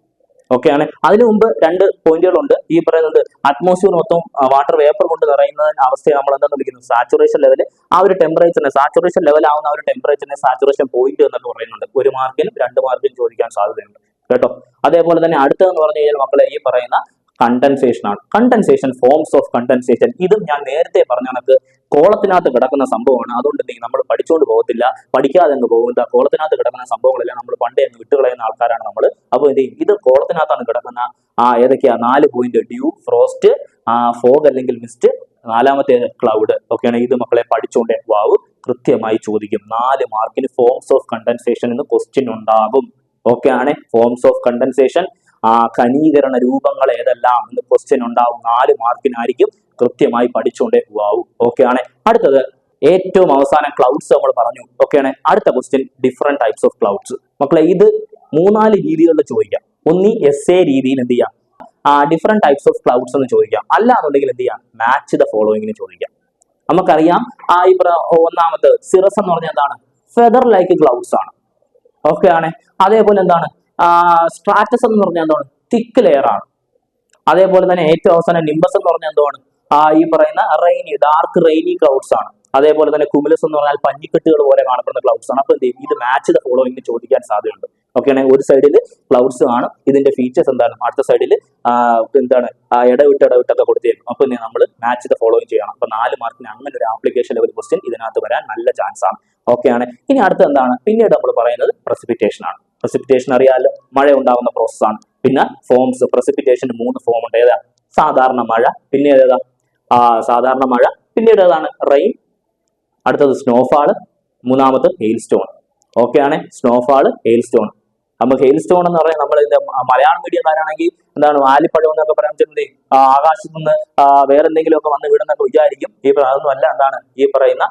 ഓക്കെയാണ്. അതിനു മുമ്പ് 2 പോയിന്റുകളുണ്ട്. ഈ പറയുന്നത് അറ്റ്മോസ്ഫിയർ മൊത്തം വാട്ടർ വേപ്പർ കൊണ്ട് നിറയുന്ന അവസ്ഥയെ നമ്മൾ എന്താന്ന് വിളിക്കുന്നത്? Saturation level. ആ ഒരു ടെമ്പറേച്ചറിനെ, സാച്ചുറേഷൻ ലെവൽ ആവുന്ന ആ ഒരു ടെമ്പറേച്ചറിനെ സാച്ചുറേഷൻ പോയിന്റ് എന്നൊക്കെ പറയുന്നുണ്ട്. 1 മാർക്കിനും 2 മാർക്കിനും ചോദിക്കാൻ സാധ്യതയുണ്ട് കേട്ടോ. അതേപോലെ തന്നെ അടുത്തതെന്ന് പറഞ്ഞു കഴിഞ്ഞാൽ മക്കളെ ഈ പറയുന്ന കണ്ടൻസേഷൻ ആണ്. Condensation, forms of condensation. ഇതും ഞാൻ നേരത്തെ പറഞ്ഞ കണക്ക് കോളത്തിനകത്ത് കിടക്കുന്ന സംഭവമാണ്. അതുകൊണ്ട് നമ്മൾ പഠിച്ചുകൊണ്ട് പോകത്തില്ല, പഠിക്കാതെ അങ്ങ് പോകുന്ന കോളത്തിനകത്ത് കിടക്കുന്ന സംഭവങ്ങളെല്ലാം നമ്മൾ പണ്ടേ അങ്ങ് വിട്ടുകളയുന്ന ആൾക്കാരാണ് നമ്മൾ. അപ്പോൾ എന്ത് ചെയ്യും? ഇത് കോളത്തിനകത്താണ് കിടക്കുന്ന ഏതൊക്കെയാ 4 പോയിന്റ്? ഡ്യൂ, ഫ്രോസ്റ്റ്, ഫോഗ് അല്ലെങ്കിൽ മിസ്റ്റ്, 4ാമത്തെ ക്ലൗഡ്. ഓക്കെയാണ്. ഇത് മക്കളെ പഠിച്ചുകൊണ്ടേ വാവ്. കൃത്യമായി ചോദിക്കും. 4 മാർക്കിന് ഫോംസ് ഓഫ് കണ്ടൻസേഷൻ എന്ന് ക്വസ്റ്റ്യൻ ഉണ്ടാകും. ഓക്കെ ആണ്. ഫോംസ് ഓഫ് കണ്ടൻസേഷൻ, ഖനീകരണ രൂപങ്ങൾ ഏതെല്ലാം എന്ന് ക്വസ്റ്റ്യൻ ഉണ്ടാവും. 4 മാർക്കിനായിരിക്കും. കൃത്യമായി പഠിച്ചുകൊണ്ടേ പോവാവൂ. ഓക്കെ ആണ്. അടുത്തത് ഏറ്റവും അവസാനം ക്ലൗഡ്സ് നമ്മൾ പറഞ്ഞു. ഓക്കെയാണ്. അടുത്ത question different types of clouds. മക്കളെ ഇത് 3-4 രീതികളിൽ ചോദിക്കാം. ഒന്നി എസ്എ രീതിയിൽ എന്ത് ചെയ്യാം? ഡിഫറെന്റ് ടൈപ്സ് ഓഫ് ക്ലൗഡ്സ് എന്ന് ചോദിക്കാം. അല്ലാന്നുണ്ടെങ്കിൽ എന്ത് ചെയ്യാം? മാച്ച് ദ ഫോളോയിങ്ങിന് ചോദിക്കാം. നമുക്കറിയാം ഈ ഒന്നാമത്തെ സിറസ് എന്ന് പറഞ്ഞാൽ എന്താണ്? ഫെദർ ലൈക്ക് ക്ലൗഡ്സ് ആണ്. ഓക്കെ ആണ്. അതേപോലെ എന്താണ്? സ്ട്രാറ്റസ് എന്ന് പറഞ്ഞാൽ എന്താണ്? തിക്ക് ലെയർ ആണ്. അതേപോലെ തന്നെ ഏറ്റവും അവസാനം നിംബസ് എന്ന് പറഞ്ഞാൽ എന്താണ്? ഈ പറയുന്ന ഡാർക്ക് റെയിനി ക്ലൗഡ്സ് ആണ്. അതേപോലെ തന്നെ കുമുലസ് എന്ന് പറഞ്ഞാൽ പഞ്ഞിക്കെട്ടുകൾ പോലെ കാണപ്പെടുന്ന ക്ലൗഡ്സ് ആണ്. അപ്പൊ എന്ത് ചെയ്യും? ഇത് മാച്ച് ദ ഫോളോയിങ് ചോദിക്കാൻ സാധ്യതയുണ്ട്. ഓക്കെയാണ്. ഒരു സൈഡിൽ ക്ലൗഡ്സ് ആണ്. ഇതിന്റെ ഫീച്ചേഴ്സ് എന്താണ്? അടുത്ത സൈഡിൽ എന്താണ്? ഇടവിട്ടൊക്കെ കൊടുത്തേക്കും. അപ്പൊ നമ്മൾ മാച്ച് ദ ഫോളോയിങ് ചെയ്യണം. അപ്പൊ 4 മാർക്കിന് അങ്ങനെ ഒരു ആപ്ലിക്കേഷൻ ലെവൽ ക്വസ്റ്റ്യൻ ഇതിനകത്ത് വരാൻ നല്ല ചാൻസ് ആണ്. ഓക്കെയാണ്. ഇനി അടുത്ത എന്താണ്? പിന്നീട് നമ്മൾ പറയുന്നത് പ്രസിപ്പിറ്റേഷൻ ആണ്. പ്രസിപ്പിറ്റേഷൻ അറിയാമല്ലോ, മഴ ഉണ്ടാകുന്ന പ്രോസസ് ആണ്. പിന്നെ ഫോംസ്, പ്രസിപ്പിറ്റേഷന് 3 ഫോം ഉണ്ട്. ഏതാ? സാധാരണ മഴ, പിന്നെ ഏതാ? സാധാരണ മഴ, പിന്നീട് ഏതാണ്? റെയിൻ, അടുത്തത് സ്നോഫാള്, മൂന്നാമത് ഹെയിൽ സ്റ്റോൺ. ഓക്കെ ആണ്. Snowfall, hailstone. നമുക്ക് ഹെയിൽ സ്റ്റോൺ എന്ന് പറഞ്ഞാൽ നമ്മൾ മലയാളം മീഡിയക്കാരാണെങ്കിൽ എന്താണ്? ആലിപ്പഴം എന്നൊക്കെ പറയാൻ പറ്റുന്നത് ആകാശത്ത് നിന്ന് വേറെ എന്തെങ്കിലും ഒക്കെ വന്ന് വീടെന്നൊക്കെ വിചാരിക്കും. അതൊന്നും അല്ല. എന്താണ്? ഈ പറയുന്ന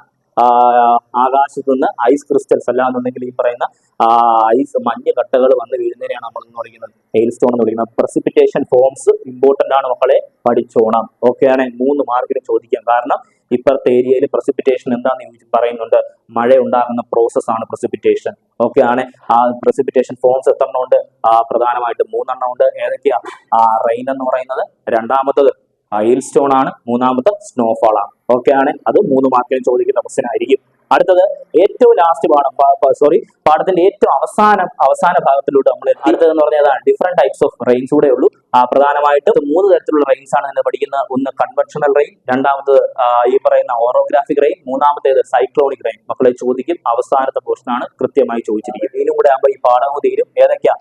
ആകാശത്ത് നിന്ന് ഐസ് ക്രിസ്റ്റൽസ് അല്ലാന്നുണ്ടെങ്കിൽ ഈ പറയുന്ന ഐസ് മഞ്ഞ് കട്ടകൾ വന്ന് വീഴുന്നതിനെയാണ് നമ്മൾ എന്ന് വിളിക്കുന്നത് ഹെയിൽ സ്റ്റോൺ എന്ന് വിളിക്കുന്നത്. പ്രസിപ്പിറ്റേഷൻ ഫോംസ് ഇമ്പോർട്ടന്റ് ആണ് മക്കളെ, പഠിച്ചോണം. ഓക്കെ ആണ്, 3 മാർക്കിന് ചോദിക്കാം. കാരണം ഇപ്പോഴത്തെ ഏരിയയിൽ പ്രസിപ്പിറ്റേഷൻ എന്താന്ന് പറയുന്നുണ്ട്, മഴ ഉണ്ടാകുന്ന പ്രോസസ് ആണ് പ്രസിപ്പിറ്റേഷൻ. ഓക്കെ ആണ്. ആ പ്രസിപ്പിറ്റേഷൻ ഫോംസ് എത്രണ്ണം ഉണ്ട്? പ്രധാനമായിട്ടും 3 ഉണ്ട്. ഏതൊക്കെയാ? റെയിൻ എന്ന് പറയുന്നത്, രണ്ടാമത്തത് ഹെയിൽ സ്റ്റോൺ ആണ്, മൂന്നാമത്തെ സ്നോഫാൾ ആണ്. ഓക്കെ ആണ്, അത് 3 മാർക്കിന് ചോദിക്കുന്ന ക്വസ്റ്റ്യൻ ആയിരിക്കും. അടുത്തത് ഏറ്റവും ലാസ്റ്റ് പാഠത്തിന്റെ ഏറ്റവും അവസാന ഭാഗത്തിലൂടെ നമ്മൾ അടുത്തതെന്ന് പറഞ്ഞാൽ ഡിഫറെന്റ് ടൈപ്സ് ഓഫ് റെയിൻസ് കൂടെ ഉള്ളൂ. പ്രധാനമായിട്ടും 3 തരത്തിലുള്ള റെയിൻസ് ആണ് ഇന്ന് പഠിക്കുന്നത്. ഒന്ന് കൺവെൻഷണൽ റെയിൻ, രണ്ടാമത് ഈ പറയുന്ന ഓറോഗ്രാഫിക് റെയിൻ, മൂന്നാമത്തേത് സൈക്ലോണിക് റെയിൻ. മക്കളെ ചോദിക്കും, അവസാനത്തെ പോർഷൻ ആണ് കൃത്യമായി ചോദിച്ചിരിക്കുന്നത്. ഇതിനും കൂടെ ആകുമ്പോൾ ഈ പാഠവും തീരും. ഏതൊക്കെയാ?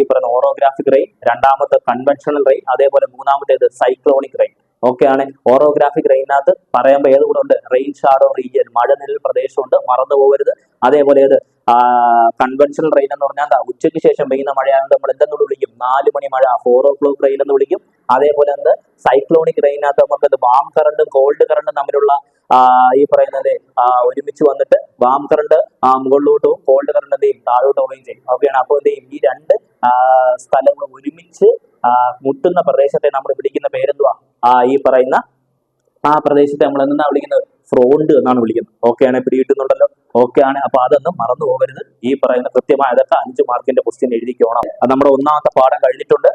ഈ പറയുന്ന ഓറോഗ്രാഫിക് റെയിൻ, രണ്ടാമത്തെ കൺവെൻഷണൽ റെയിൻ, അതേപോലെ മൂന്നാമത്തേത് സൈക്ലോണിക് റെയിൻ. ഓക്കെ ആണ്. ഓറോഗ്രാഫിക് റെയിനകത്ത് പറയുമ്പോൾ ഏത് കൂടെ ഉണ്ട്? റെയിൻ ഷാഡോ റീജിയൻ, മഴനിഴൽ പ്രദേശമുണ്ട്, മറന്നു പോകരുത്. അതേപോലെ ഏത് കൺവെൻഷണൽ റെയിൻ എന്ന് പറഞ്ഞാൽ എന്താ? ഉച്ചയ്ക്ക് ശേഷം പെയ്യുന്ന മഴയാണെന്ന് നമ്മൾ എന്തെന്ന് വിളിക്കും? 4 മണി മഴ, 4 o'clock റെയിൻ എന്ന് വിളിക്കും. അതേപോലെ എന്ത്? സൈക്ലോണിക് റെയിനകത്ത് നമുക്ക് വാം കറണ്ടും കോൾഡ് കറണ്ടും തമ്മിലുള്ള ഈ പറയുന്നത് ഒരുമിച്ച് വന്നിട്ട് വാം കറണ്ട് മുകളിലോട്ടും കോൾഡ് കറണ്ട് എന്ത് ചെയ്യും? താഴോട്ട് പോവുകയും ചെയ്യും. ഓക്കെയാണ്. അപ്പോൾ എന്ത് ചെയ്യും? ഈ 2 സ്ഥലങ്ങൾ ഒരുമിച്ച് മുട്ടുന്ന പ്രദേശത്തെ നമ്മൾ വിളിക്കുന്ന പേരെന്തുവാ? ഈ പറയുന്ന പ്രദേശത്തെ നമ്മൾ എന്താ വിളിക്കുന്നത്? ഫ്രോണ്ട് എന്നാണ് വിളിക്കുന്നത്. ഓക്കെ ആണ്, പിടികിട്ടുന്നുണ്ടല്ലോ. ഓക്കെ ആണ്. അപ്പൊ അതൊന്നും മറന്നു പോകരുത്. ഈ പറയുന്ന കൃത്യമായ അതൊക്കെ 5 മാർക്കിന്റെ ക്വസ്റ്റ്യൻ എഴുതിക്കോണം. അത് നമ്മുടെ ഒന്നാമത്തെ പാഠം കഴിഞ്ഞിട്ടുണ്ട്.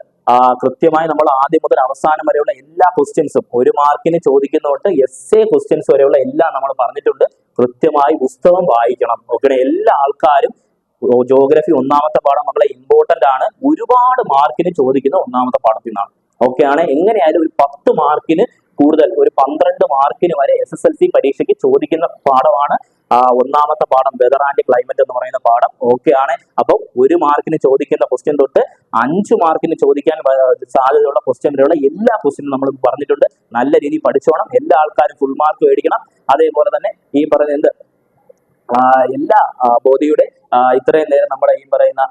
കൃത്യമായി നമ്മൾ ആദ്യം മുതൽ അവസാനം വരെയുള്ള എല്ലാ ക്വസ്റ്റ്യൻസും 1 മാർക്കിന് ചോദിക്കുന്നതുകൊണ്ട് എസ്എ ക്വസ്റ്റ്യൻസ് വരെയുള്ള എല്ലാം നമ്മൾ പറഞ്ഞിട്ടുണ്ട്. കൃത്യമായി പുസ്തകം വായിക്കണം. ഓക്കെ, എല്ലാ ആൾക്കാരും ജോഗ്രഫി ഒന്നാമത്തെ പാഠം മക്കളെ ഇമ്പോർട്ടന്റ് ആണ്. ഒരുപാട് മാർക്കിന് ചോദിക്കുന്ന ഒന്നാമത്തെ പാഠത്തിൽ നിന്നാണ്. ഓക്കെ ആണ്. എങ്ങനെയായാലും ഒരു 10 മാർക്കിന് കൂടുതൽ, ഒരു 12 മാർക്കിന് വരെ SSLC പരീക്ഷയ്ക്ക് ചോദിക്കുന്ന പാഠമാണ് ഒന്നാമത്തെ പാഠം, വെതർ ആൻഡ് ക്ലൈമറ്റ് എന്ന് പറയുന്ന പാഠം. ഓക്കെ ആണ്. അപ്പം 1 മാർക്കിന് ചോദിക്കുന്ന ക്വസ്റ്റ്യൻ തൊട്ട് 5 മാർക്കിന് ചോദിക്കാൻ സാധ്യതയുള്ള ക്വസ്റ്റ്യൻ വരെയുള്ള എല്ലാ ക്വസ്റ്റ്യനും നമ്മൾ പറഞ്ഞിട്ടുണ്ട്. നല്ല രീതിയിൽ പഠിച്ചോണം. എല്ലാ ആൾക്കാരും ഫുൾ മാർക്ക് മേടിക്കണം. അതേപോലെ തന്നെ ഈ പറയുന്ന എല്ലാ ബോധിയുടെ ഇത്രയും നേരം നമ്മുടെ ഈ പറയുന്ന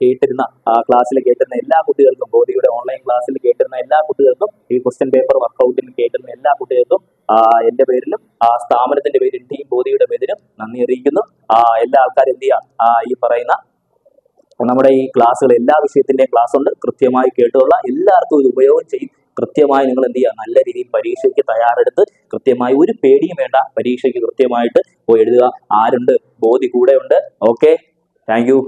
കേട്ടിരുന്ന ക്ലാസ്സിൽ കേട്ടിരുന്ന എല്ലാ കുട്ടികൾക്കും, ബോധിയുടെ ഓൺലൈൻ ക്ലാസ്സിൽ കേട്ടിരുന്ന എല്ലാ കുട്ടികൾക്കും, ഈ ക്വസ്റ്റ്യൻ പേപ്പർ വർക്കൗട്ടിൽ കേട്ടിരുന്ന എല്ലാ കുട്ടികൾക്കും എന്റെ പേരിലും സ്ഥാപനത്തിന്റെ പേരിലും ടീം ബോധിയുടെ പേരിലും നന്ദി അറിയിക്കുന്നു. എല്ലാ ആൾക്കാരും എന്ത് ചെയ്യാം? ഈ പറയുന്ന നമ്മുടെ ഈ ക്ലാസ്സുകൾ, എല്ലാ വിഷയത്തിന്റെയും ക്ലാസ് ഉണ്ട്. കൃത്യമായി കേട്ടുള്ള എല്ലാവർക്കും ഇത് ഉപയോഗം ചെയ്യും. കൃത്യമായി നിങ്ങൾ എന്ത് ചെയ്യുക? നല്ല രീതിയിൽ പരീക്ഷയ്ക്ക് തയ്യാറെടുത്ത് കൃത്യമായി ഒരു പേടിയും വേണ്ട, പരീക്ഷയ്ക്ക് കൃത്യമായിട്ട് പോയി എഴുതുക. ആരുണ്ട്? ബോധി കൂടെ ഉണ്ട്. Okay, thank you.